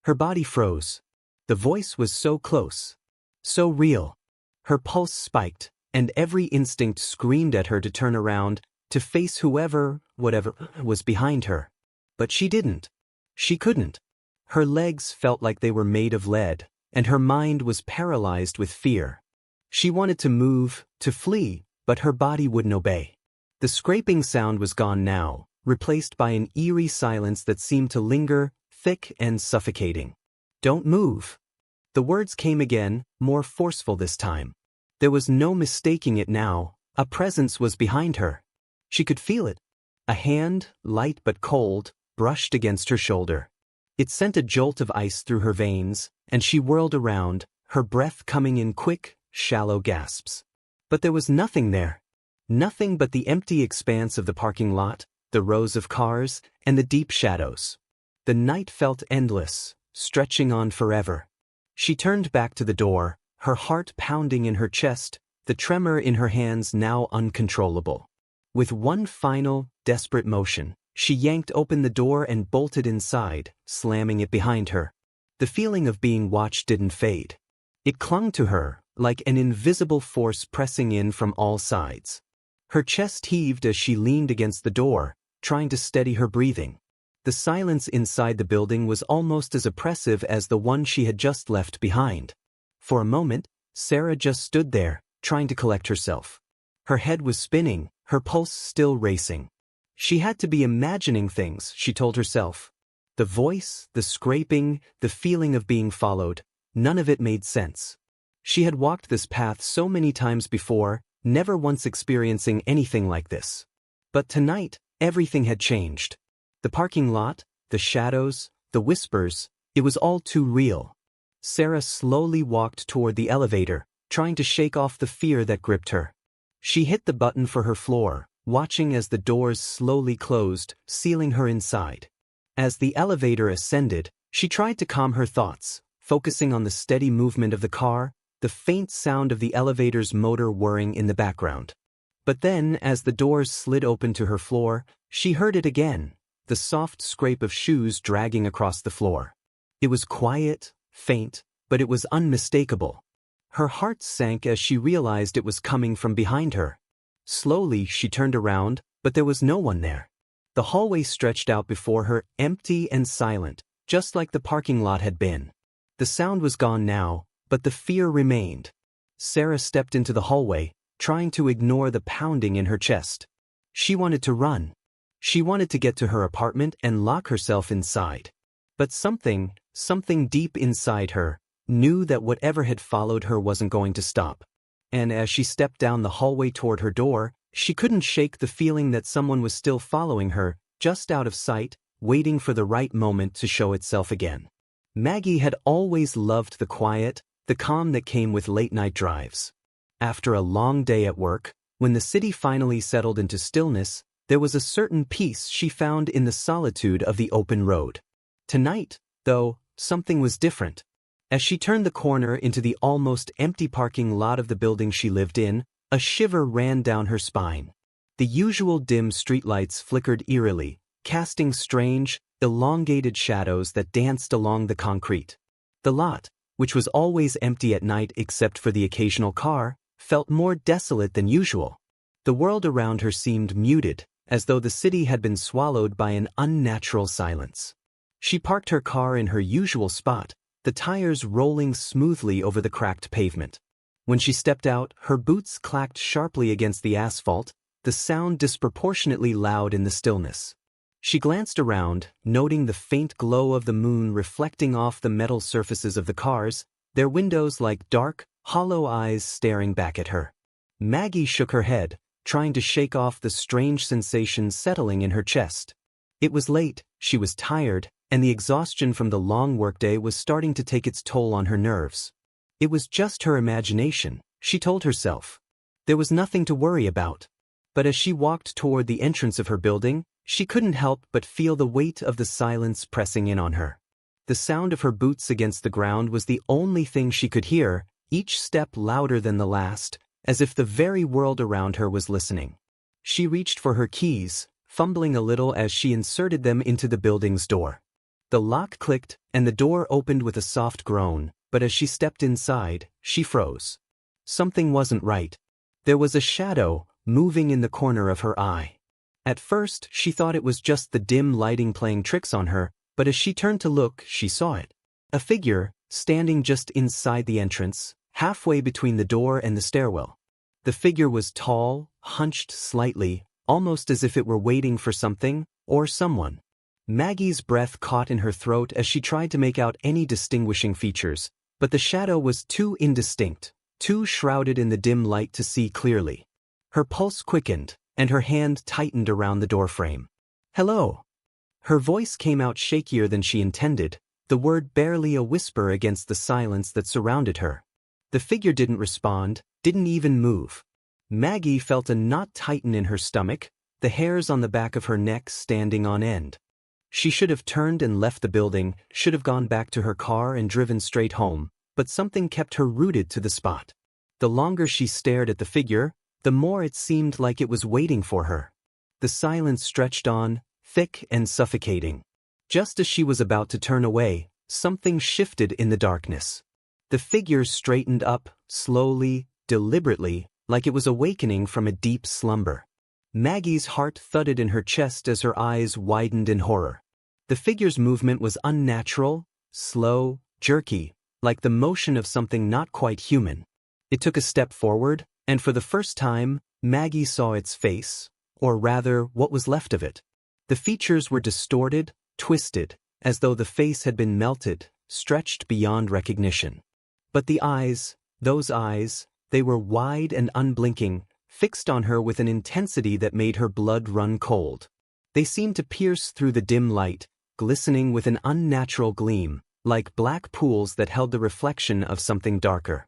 Her body froze. The voice was so close. So real. Her pulse spiked, and every instinct screamed at her to turn around, to face whoever, whatever, was behind her. But she didn't. She couldn't. Her legs felt like they were made of lead, and her mind was paralyzed with fear. She wanted to move, to flee, but her body wouldn't obey. The scraping sound was gone now, replaced by an eerie silence that seemed to linger, thick and suffocating. Don't move. The words came again, more forceful this time. There was no mistaking it now, a presence was behind her. She could feel it. A hand, light but cold, brushed against her shoulder. It sent a jolt of ice through her veins, and she whirled around, her breath coming in quick, shallow gasps. But there was nothing there. Nothing but the empty expanse of the parking lot, the rows of cars, and the deep shadows. The night felt endless, stretching on forever. She turned back to the door, her heart pounding in her chest, the tremor in her hands now uncontrollable. With one final, desperate motion, she yanked open the door and bolted inside, slamming it behind her. The feeling of being watched didn't fade. It clung to her, like an invisible force pressing in from all sides. Her chest heaved as she leaned against the door, trying to steady her breathing. The silence inside the building was almost as oppressive as the one she had just left behind. For a moment, Sarah just stood there, trying to collect herself. Her head was spinning, her pulse still racing. She had to be imagining things, she told herself. The voice, the scraping, the feeling of being followed, none of it made sense. She had walked this path so many times before, never once experiencing anything like this. But tonight, everything had changed. The parking lot, the shadows, the whispers, it was all too real. Sarah slowly walked toward the elevator, trying to shake off the fear that gripped her. She hit the button for her floor, watching as the doors slowly closed, sealing her inside. As the elevator ascended, she tried to calm her thoughts, focusing on the steady movement of the car, the faint sound of the elevator's motor whirring in the background. But then, as the doors slid open to her floor, she heard it again, the soft scrape of shoes dragging across the floor. It was quiet, faint, but it was unmistakable. Her heart sank as she realized it was coming from behind her. Slowly, she turned around, but there was no one there. The hallway stretched out before her, empty and silent, just like the parking lot had been. The sound was gone now, but the fear remained. Sarah stepped into the hallway, trying to ignore the pounding in her chest. She wanted to run. She wanted to get to her apartment and lock herself inside. But something deep inside her, knew that whatever had followed her wasn't going to stop. And as she stepped down the hallway toward her door, she couldn't shake the feeling that someone was still following her, just out of sight, waiting for the right moment to show itself again. Maggie had always loved the quiet, the calm that came with late-night drives. After a long day at work, when the city finally settled into stillness, there was a certain peace she found in the solitude of the open road. Tonight, though, something was different. As she turned the corner into the almost empty parking lot of the building she lived in, a shiver ran down her spine. The usual dim streetlights flickered eerily, casting strange, elongated shadows that danced along the concrete. The lot, which was always empty at night except for the occasional car, felt more desolate than usual. The world around her seemed muted, as though the city had been swallowed by an unnatural silence. She parked her car in her usual spot, the tires rolling smoothly over the cracked pavement. When she stepped out, her boots clacked sharply against the asphalt, the sound disproportionately loud in the stillness. She glanced around, noting the faint glow of the moon reflecting off the metal surfaces of the cars, their windows like dark, hollow eyes staring back at her. Maggie shook her head, trying to shake off the strange sensation settling in her chest. It was late, she was tired, and the exhaustion from the long workday was starting to take its toll on her nerves. It was just her imagination, she told herself. There was nothing to worry about. But as she walked toward the entrance of her building, she couldn't help but feel the weight of the silence pressing in on her. The sound of her boots against the ground was the only thing she could hear, each step louder than the last, as if the very world around her was listening. She reached for her keys, fumbling a little as she inserted them into the building's door. The lock clicked, and the door opened with a soft groan, but as she stepped inside, she froze. Something wasn't right. There was a shadow moving in the corner of her eye. At first, she thought it was just the dim lighting playing tricks on her, but as she turned to look, she saw it. A figure, standing just inside the entrance, halfway between the door and the stairwell. The figure was tall, hunched slightly, almost as if it were waiting for something, or someone. Maggie's breath caught in her throat as she tried to make out any distinguishing features, but the shadow was too indistinct, too shrouded in the dim light to see clearly. Her pulse quickened, and her hand tightened around the doorframe. "Hello." Her voice came out shakier than she intended, the word barely a whisper against the silence that surrounded her. The figure didn't respond, didn't even move. Maggie felt a knot tighten in her stomach, the hairs on the back of her neck standing on end. She should have turned and left the building, should have gone back to her car and driven straight home, but something kept her rooted to the spot. The longer she stared at the figure, the more it seemed like it was waiting for her. The silence stretched on, thick and suffocating. Just as she was about to turn away, something shifted in the darkness. The figure straightened up, slowly, deliberately, like it was awakening from a deep slumber. Maggie's heart thudded in her chest as her eyes widened in horror. The figure's movement was unnatural, slow, jerky, like the motion of something not quite human. It took a step forward, and for the first time, Maggie saw its face, or rather, what was left of it. The features were distorted, twisted, as though the face had been melted, stretched beyond recognition. But the eyes, those eyes, they were wide and unblinking, fixed on her with an intensity that made her blood run cold. They seemed to pierce through the dim light, glistening with an unnatural gleam, like black pools that held the reflection of something darker.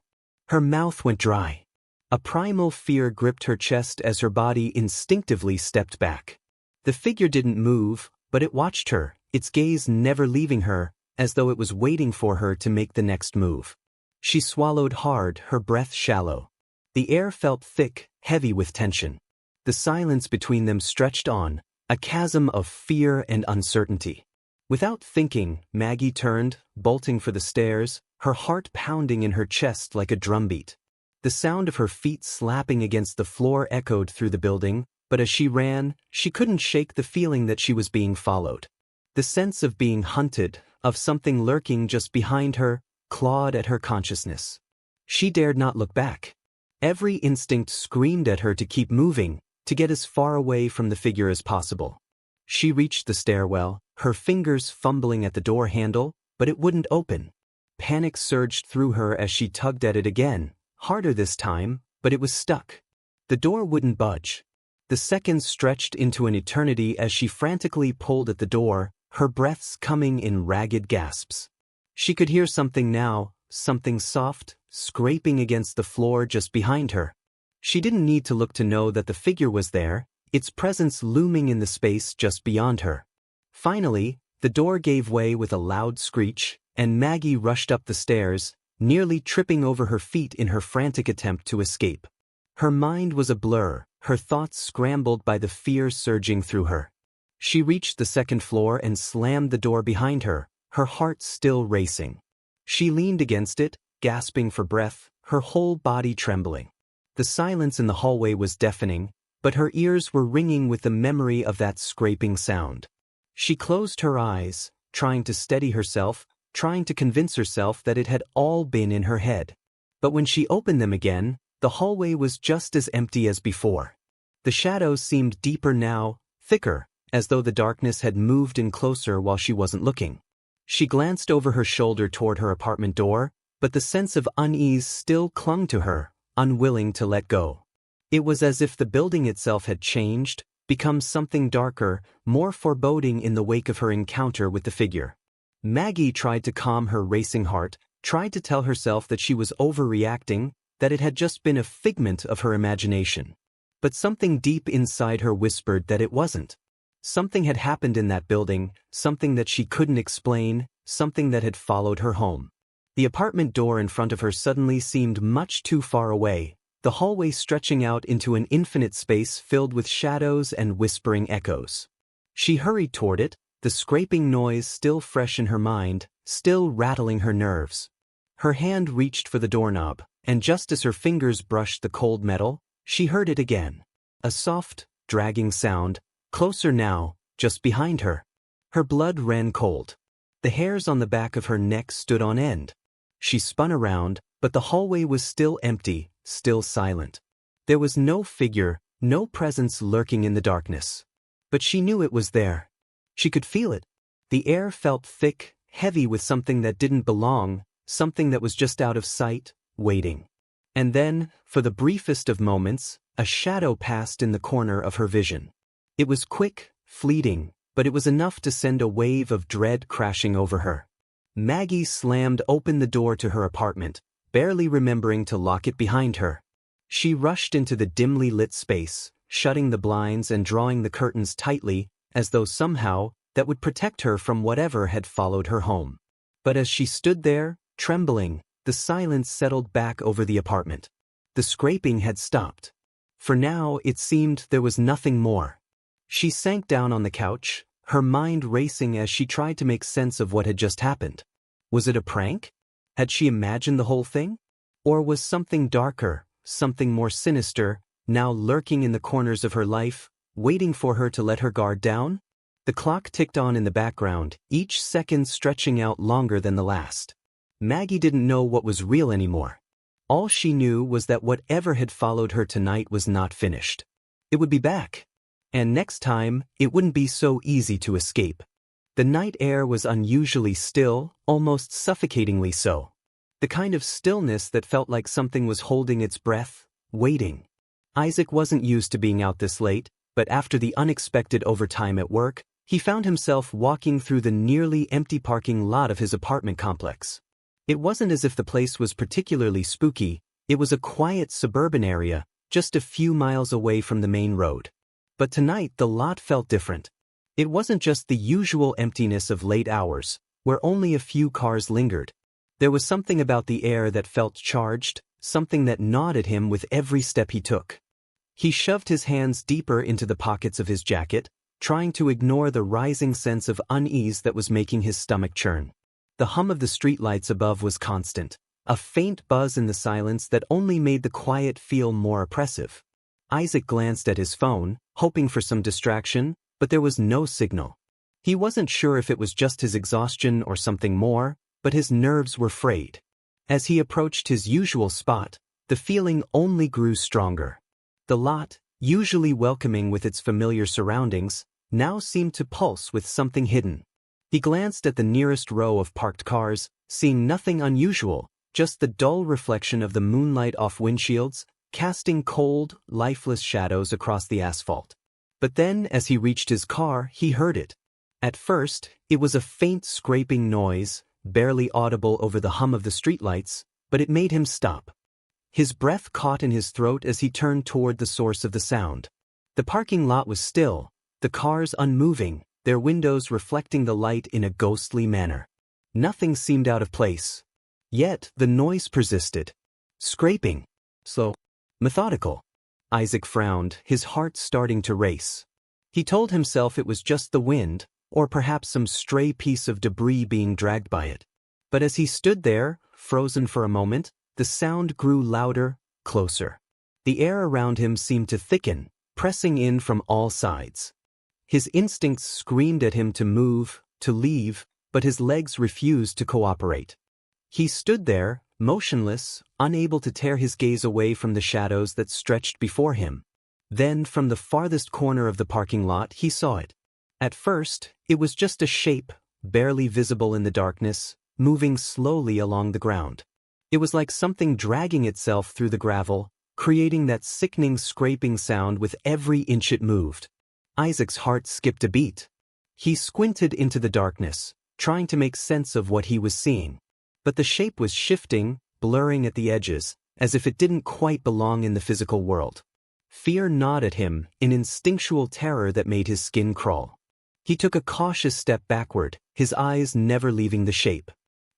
Her mouth went dry. A primal fear gripped her chest as her body instinctively stepped back. The figure didn't move, but it watched her, its gaze never leaving her, as though it was waiting for her to make the next move. She swallowed hard, her breath shallow. The air felt thick, heavy with tension. The silence between them stretched on, a chasm of fear and uncertainty. Without thinking, Maggie turned, bolting for the stairs, her heart pounding in her chest like a drumbeat. The sound of her feet slapping against the floor echoed through the building, but as she ran, she couldn't shake the feeling that she was being followed. The sense of being hunted, of something lurking just behind her, clawed at her consciousness. She dared not look back. Every instinct screamed at her to keep moving, to get as far away from the figure as possible. She reached the stairwell, her fingers fumbling at the door handle, but it wouldn't open. Panic surged through her as she tugged at it again, harder this time, but it was stuck. The door wouldn't budge. The seconds stretched into an eternity as she frantically pulled at the door, her breaths coming in ragged gasps. She could hear something now, something soft, scraping against the floor just behind her. She didn't need to look to know that the figure was there, its presence looming in the space just beyond her. Finally, the door gave way with a loud screech, and Maggie rushed up the stairs, nearly tripping over her feet in her frantic attempt to escape. Her mind was a blur, her thoughts scrambled by the fear surging through her. She reached the second floor and slammed the door behind her, her heart still racing. She leaned against it, gasping for breath, her whole body trembling. The silence in the hallway was deafening, but her ears were ringing with the memory of that scraping sound. She closed her eyes, trying to steady herself, trying to convince herself that it had all been in her head. But when she opened them again, the hallway was just as empty as before. The shadows seemed deeper now, thicker, as though the darkness had moved in closer while she wasn't looking. She glanced over her shoulder toward her apartment door, but the sense of unease still clung to her, unwilling to let go. It was as if the building itself had changed, become something darker, more foreboding in the wake of her encounter with the figure. Maggie tried to calm her racing heart, tried to tell herself that she was overreacting, that it had just been a figment of her imagination. But something deep inside her whispered that it wasn't. Something had happened in that building, something that she couldn't explain, something that had followed her home. The apartment door in front of her suddenly seemed much too far away, the hallway stretching out into an infinite space filled with shadows and whispering echoes. She hurried toward it, the scraping noise still fresh in her mind, still rattling her nerves. Her hand reached for the doorknob, and just as her fingers brushed the cold metal, she heard it again. A soft, dragging sound, closer now, just behind her. Her blood ran cold. The hairs on the back of her neck stood on end. She spun around, but the hallway was still empty, still silent. There was no figure, no presence lurking in the darkness. But she knew it was there. She could feel it. The air felt thick, heavy with something that didn't belong, something that was just out of sight, waiting. And then, for the briefest of moments, a shadow passed in the corner of her vision. It was quick, fleeting, but it was enough to send a wave of dread crashing over her. Maggie slammed open the door to her apartment, barely remembering to lock it behind her. She rushed into the dimly lit space, shutting the blinds and drawing the curtains tightly, as though somehow that would protect her from whatever had followed her home. But as she stood there, trembling, the silence settled back over the apartment. The scraping had stopped. For now, it seemed there was nothing more. She sank down on the couch, her mind racing as she tried to make sense of what had just happened. Was it a prank? Had she imagined the whole thing? Or was something darker, something more sinister, now lurking in the corners of her life, waiting for her to let her guard down? The clock ticked on in the background, each second stretching out longer than the last. Maggie didn't know what was real anymore. All she knew was that whatever had followed her tonight was not finished. It would be back. And next time, it wouldn't be so easy to escape. The night air was unusually still, almost suffocatingly so. The kind of stillness that felt like something was holding its breath, waiting. Isaac wasn't used to being out this late, but after the unexpected overtime at work, he found himself walking through the nearly empty parking lot of his apartment complex. It wasn't as if the place was particularly spooky, it was a quiet suburban area, just a few miles away from the main road. But tonight the lot felt different. It wasn't just the usual emptiness of late hours, where only a few cars lingered. There was something about the air that felt charged, something that gnawed at him with every step he took. He shoved his hands deeper into the pockets of his jacket, trying to ignore the rising sense of unease that was making his stomach churn. The hum of the streetlights above was constant, a faint buzz in the silence that only made the quiet feel more oppressive. Isaac glanced at his phone, hoping for some distraction, but there was no signal. He wasn't sure if it was just his exhaustion or something more, but his nerves were frayed. As he approached his usual spot, the feeling only grew stronger. The lot, usually welcoming with its familiar surroundings, now seemed to pulse with something hidden. He glanced at the nearest row of parked cars, seeing nothing unusual, just the dull reflection of the moonlight off windshields, casting cold, lifeless shadows across the asphalt. But then, as he reached his car, he heard it. At first, it was a faint scraping noise, barely audible over the hum of the streetlights, but it made him stop. His breath caught in his throat as he turned toward the source of the sound. The parking lot was still, the cars unmoving, their windows reflecting the light in a ghostly manner. Nothing seemed out of place. Yet, the noise persisted. Scraping. Slow. Methodical. Isaac frowned, his heart starting to race. He told himself it was just the wind, or perhaps some stray piece of debris being dragged by it. But as he stood there, frozen for a moment, the sound grew louder, closer. The air around him seemed to thicken, pressing in from all sides. His instincts screamed at him to move, to leave, but his legs refused to cooperate. He stood there, motionless, unable to tear his gaze away from the shadows that stretched before him. Then, from the farthest corner of the parking lot, he saw it. At first, it was just a shape, barely visible in the darkness, moving slowly along the ground. It was like something dragging itself through the gravel, creating that sickening scraping sound with every inch it moved. Isaac's heart skipped a beat. He squinted into the darkness, trying to make sense of what he was seeing. But the shape was shifting, blurring at the edges, as if it didn't quite belong in the physical world. Fear gnawed at him, an instinctual terror that made his skin crawl. He took a cautious step backward, his eyes never leaving the shape.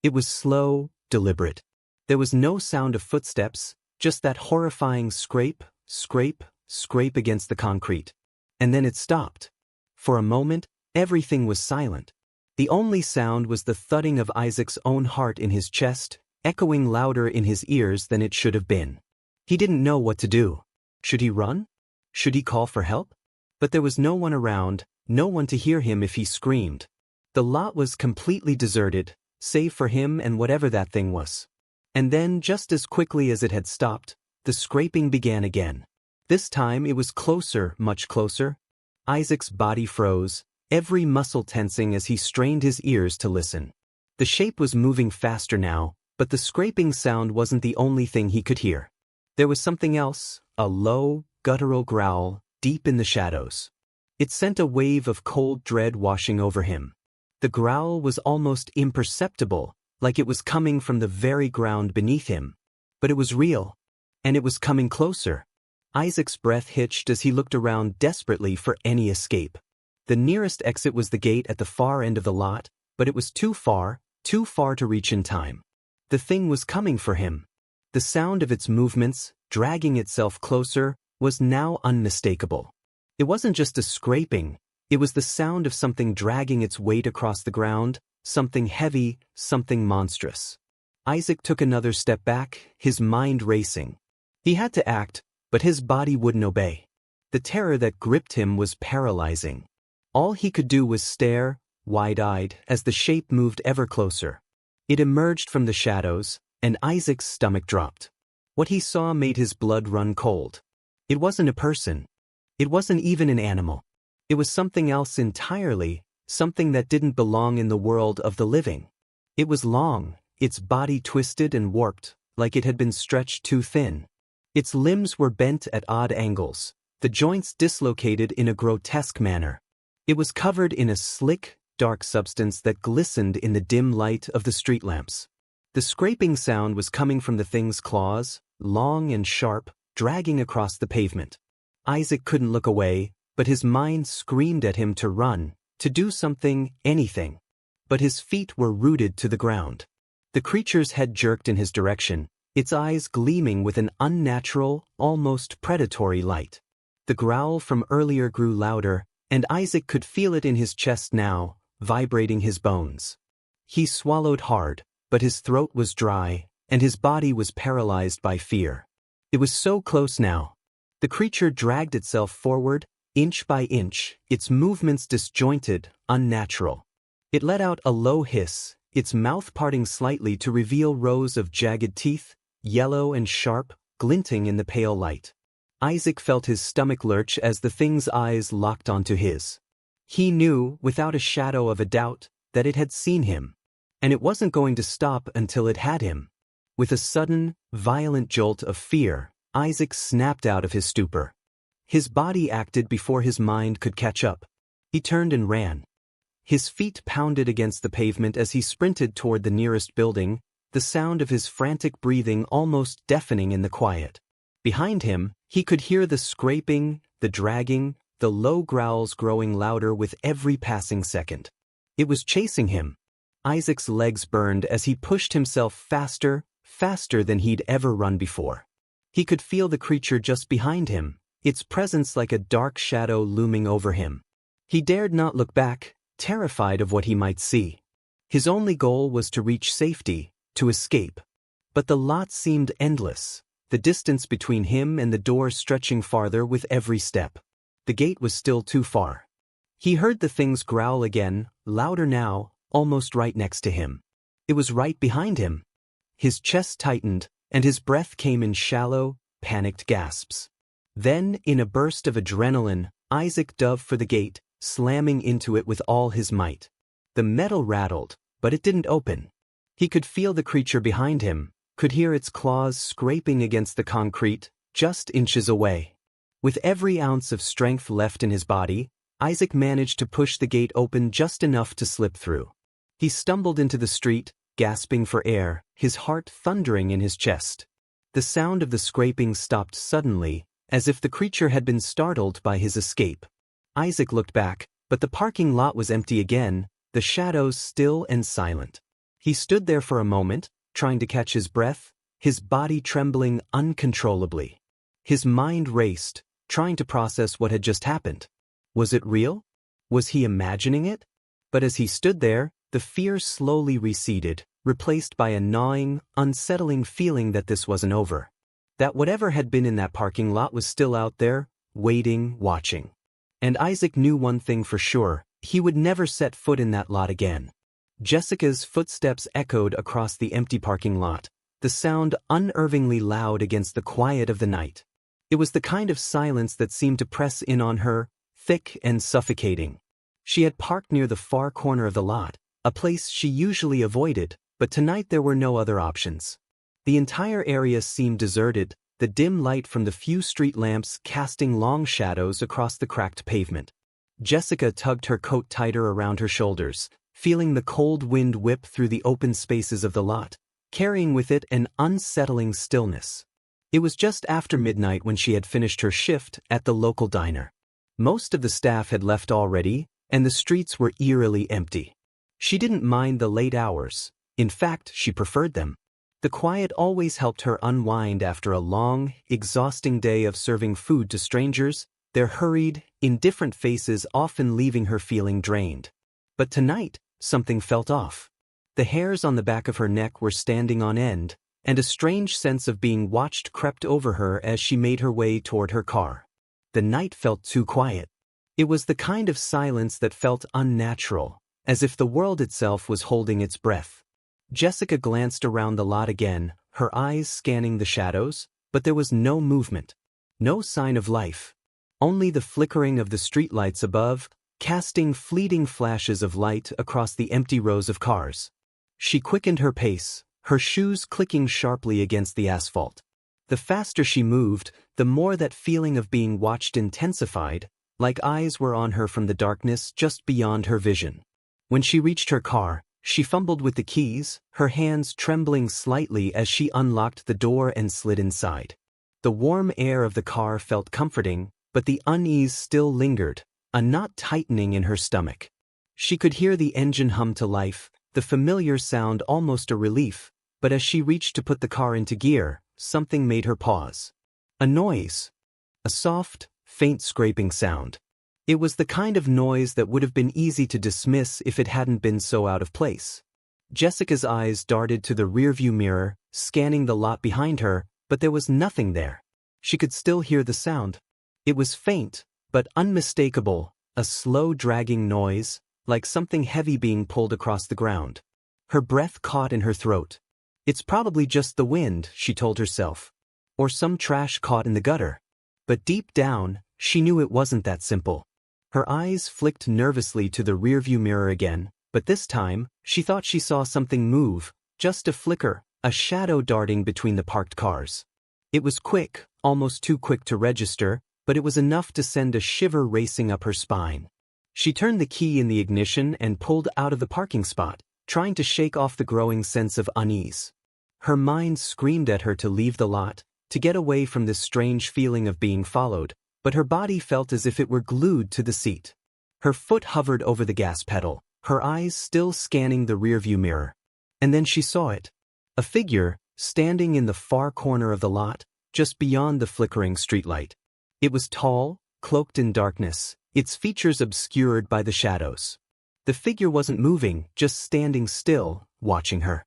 It was slow, deliberate. There was no sound of footsteps, just that horrifying scrape, scrape, scrape against the concrete. And then it stopped. For a moment, everything was silent. The only sound was the thudding of Isaac's own heart in his chest, echoing louder in his ears than it should have been. He didn't know what to do. Should he run? Should he call for help? But there was no one around, no one to hear him if he screamed. The lot was completely deserted, save for him and whatever that thing was. And then, just as quickly as it had stopped, the scraping began again. This time it was closer, much closer. Isaac's body froze, every muscle tensing as he strained his ears to listen. The shape was moving faster now, but the scraping sound wasn't the only thing he could hear. There was something else, a low, guttural growl, deep in the shadows. It sent a wave of cold dread washing over him. The growl was almost imperceptible, like it was coming from the very ground beneath him. But it was real, and it was coming closer. Isaac's breath hitched as he looked around desperately for any escape. The nearest exit was the gate at the far end of the lot, but it was too far to reach in time. The thing was coming for him. The sound of its movements, dragging itself closer, was now unmistakable. It wasn't just a scraping, it was the sound of something dragging its weight across the ground, something heavy, something monstrous. Isaac took another step back, his mind racing. He had to act, but his body wouldn't obey. The terror that gripped him was paralyzing. All he could do was stare, wide-eyed, as the shape moved ever closer. It emerged from the shadows, and Isaac's stomach dropped. What he saw made his blood run cold. It wasn't a person. It wasn't even an animal. It was something else entirely, something that didn't belong in the world of the living. It was long, its body twisted and warped, like it had been stretched too thin. Its limbs were bent at odd angles, the joints dislocated in a grotesque manner. It was covered in a slick, dark substance that glistened in the dim light of the street lamps. The scraping sound was coming from the thing's claws, long and sharp, dragging across the pavement. Isaac couldn't look away, but his mind screamed at him to run, to do something, anything. But his feet were rooted to the ground. The creature's head jerked in his direction, its eyes gleaming with an unnatural, almost predatory light. The growl from earlier grew louder, and Isaac could feel it in his chest now, vibrating his bones. He swallowed hard, but his throat was dry, and his body was paralyzed by fear. It was so close now. The creature dragged itself forward, inch by inch, its movements disjointed, unnatural. It let out a low hiss, its mouth parting slightly to reveal rows of jagged teeth, yellow and sharp, glinting in the pale light. Isaac felt his stomach lurch as the thing's eyes locked onto his. He knew, without a shadow of a doubt, that it had seen him. And it wasn't going to stop until it had him. With a sudden, violent jolt of fear, Isaac snapped out of his stupor. His body acted before his mind could catch up. He turned and ran. His feet pounded against the pavement as he sprinted toward the nearest building, the sound of his frantic breathing almost deafening in the quiet. Behind him, he could hear the scraping, the dragging, the low growls growing louder with every passing second. It was chasing him. Isaac's legs burned as he pushed himself faster than he'd ever run before. He could feel the creature just behind him, its presence like a dark shadow looming over him. He dared not look back, terrified of what he might see. His only goal was to reach safety, to escape. But the lot seemed endless, the distance between him and the door stretching farther with every step. The gate was still too far. He heard the things growl again, louder now, almost right next to him. It was right behind him. His chest tightened, and his breath came in shallow, panicked gasps. Then, in a burst of adrenaline, Isaac dove for the gate, slamming into it with all his might. The metal rattled, but it didn't open. He could feel the creature behind him, could hear its claws scraping against the concrete, just inches away. With every ounce of strength left in his body, Isaac managed to push the gate open just enough to slip through. He stumbled into the street, gasping for air, his heart thundering in his chest. The sound of the scraping stopped suddenly, as if the creature had been startled by his escape. Isaac looked back, but the parking lot was empty again, the shadows still and silent. He stood there for a moment, trying to catch his breath, his body trembling uncontrollably. His mind raced, trying to process what had just happened. Was it real? Was he imagining it? But as he stood there, the fear slowly receded, replaced by a gnawing, unsettling feeling that this wasn't over. That whatever had been in that parking lot was still out there, waiting, watching. And Isaac knew one thing for sure, he would never set foot in that lot again. Jessica's footsteps echoed across the empty parking lot, the sound unnervingly loud against the quiet of the night. It was the kind of silence that seemed to press in on her, thick and suffocating. She had parked near the far corner of the lot, a place she usually avoided, but tonight there were no other options. The entire area seemed deserted, the dim light from the few street lamps casting long shadows across the cracked pavement. Jessica tugged her coat tighter around her shoulders, feeling the cold wind whip through the open spaces of the lot, carrying with it an unsettling stillness. It was just after midnight when she had finished her shift at the local diner. Most of the staff had left already, and the streets were eerily empty. She didn't mind the late hours. In fact, she preferred them. The quiet always helped her unwind after a long, exhausting day of serving food to strangers, their hurried, indifferent faces often leaving her feeling drained. But tonight, something felt off. The hairs on the back of her neck were standing on end, and a strange sense of being watched crept over her as she made her way toward her car. The night felt too quiet. It was the kind of silence that felt unnatural, as if the world itself was holding its breath. Jessica glanced around the lot again, her eyes scanning the shadows, but there was no movement. No sign of life. Only the flickering of the streetlights above, casting fleeting flashes of light across the empty rows of cars. She quickened her pace, her shoes clicking sharply against the asphalt. The faster she moved, the more that feeling of being watched intensified, like eyes were on her from the darkness just beyond her vision. When she reached her car, she fumbled with the keys, her hands trembling slightly as she unlocked the door and slid inside. The warm air of the car felt comforting, but the unease still lingered, a knot tightening in her stomach. She could hear the engine hum to life, the familiar sound almost a relief, but as she reached to put the car into gear, something made her pause. A noise. A soft, faint scraping sound. It was the kind of noise that would have been easy to dismiss if it hadn't been so out of place. Jessica's eyes darted to the rearview mirror, scanning the lot behind her, but there was nothing there. She could still hear the sound. It was faint, but unmistakable, a slow dragging noise, like something heavy being pulled across the ground. Her breath caught in her throat. It's probably just the wind, she told herself. Or some trash caught in the gutter. But deep down, she knew it wasn't that simple. Her eyes flicked nervously to the rearview mirror again, But this time, she thought she saw something move, just a flicker, a shadow darting between the parked cars. It was quick, almost too quick to register, but it was enough to send a shiver racing up her spine. She turned the key in the ignition and pulled out of the parking spot, trying to shake off the growing sense of unease. Her mind screamed at her to leave the lot, to get away from this strange feeling of being followed, but her body felt as if it were glued to the seat. Her foot hovered over the gas pedal, her eyes still scanning the rearview mirror. And then she saw it. A figure, standing in the far corner of the lot, just beyond the flickering streetlight. It was tall, cloaked in darkness, its features obscured by the shadows. The figure wasn't moving, just standing still, watching her.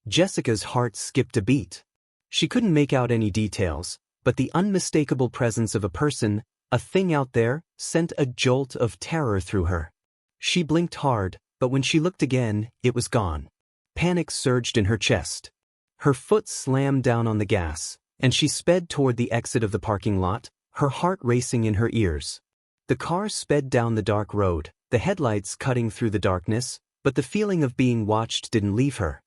Jessica's heart skipped a beat. She couldn't make out any details, but the unmistakable presence of a person, a thing out there, sent a jolt of terror through her. She blinked hard, but when she looked again, it was gone. Panic surged in her chest. Her foot slammed down on the gas, and she sped toward the exit of the parking lot, her heart racing in her ears. The car sped down the dark road, the headlights cutting through the darkness, but the feeling of being watched didn't leave her.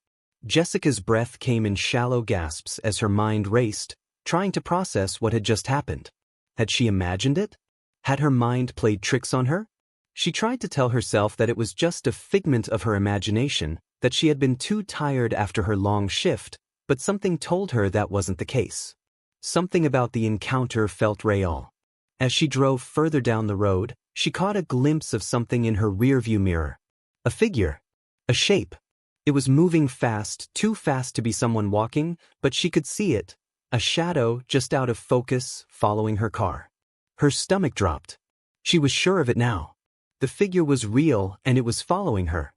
Jessica's breath came in shallow gasps as her mind raced, trying to process what had just happened. Had she imagined it? Had her mind played tricks on her? She tried to tell herself that it was just a figment of her imagination, that she had been too tired after her long shift, but something told her that wasn't the case. Something about the encounter felt real. As she drove further down the road, she caught a glimpse of something in her rearview mirror. A figure. A shape. It was moving fast, too fast to be someone walking, but she could see it. A shadow just out of focus, following her car. Her stomach dropped. She was sure of it now. The figure was real, and it was following her.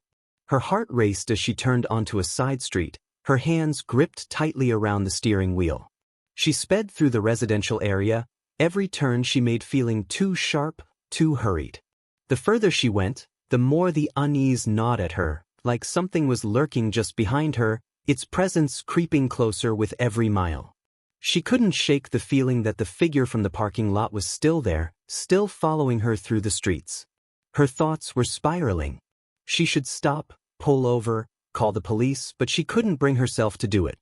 Her heart raced as she turned onto a side street, her hands gripped tightly around the steering wheel. She sped through the residential area, every turn she made feeling too sharp, too hurried. The further she went, the more the unease gnawed at her, like something was lurking just behind her, its presence creeping closer with every mile. She couldn't shake the feeling that the figure from the parking lot was still there, still following her through the streets. Her thoughts were spiraling. She should stop, pull over, call the police, but she couldn't bring herself to do it.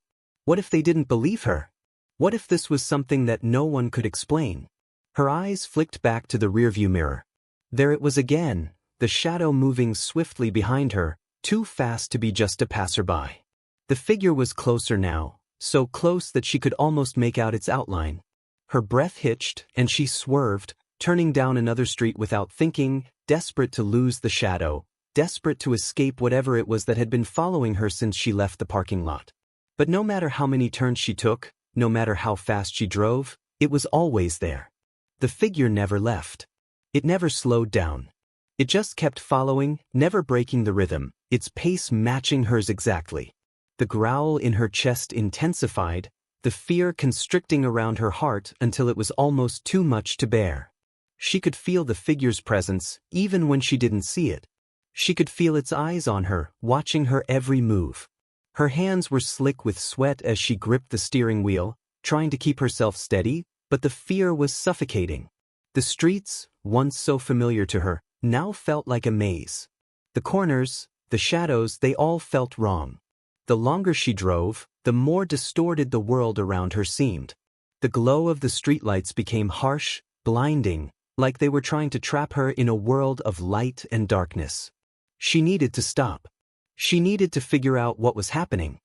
What if they didn't believe her? What if this was something that no one could explain? Her eyes flicked back to the rearview mirror. There it was again, the shadow moving swiftly behind her, too fast to be just a passerby. The figure was closer now, so close that she could almost make out its outline. Her breath hitched, and she swerved, turning down another street without thinking, desperate to lose the shadow, desperate to escape whatever it was that had been following her since she left the parking lot. But no matter how many turns she took, no matter how fast she drove, it was always there. The figure never left. It never slowed down. It just kept following, never breaking the rhythm, its pace matching hers exactly. The growl in her chest intensified, the fear constricting around her heart until it was almost too much to bear. She could feel the figure's presence, even when she didn't see it. She could feel its eyes on her, watching her every move. Her hands were slick with sweat as she gripped the steering wheel, trying to keep herself steady, but the fear was suffocating. The streets, once so familiar to her, now felt like a maze. The corners, the shadows, they all felt wrong. The longer she drove, the more distorted the world around her seemed. The glow of the streetlights became harsh, blinding, like they were trying to trap her in a world of light and darkness. She needed to stop. She needed to figure out what was happening.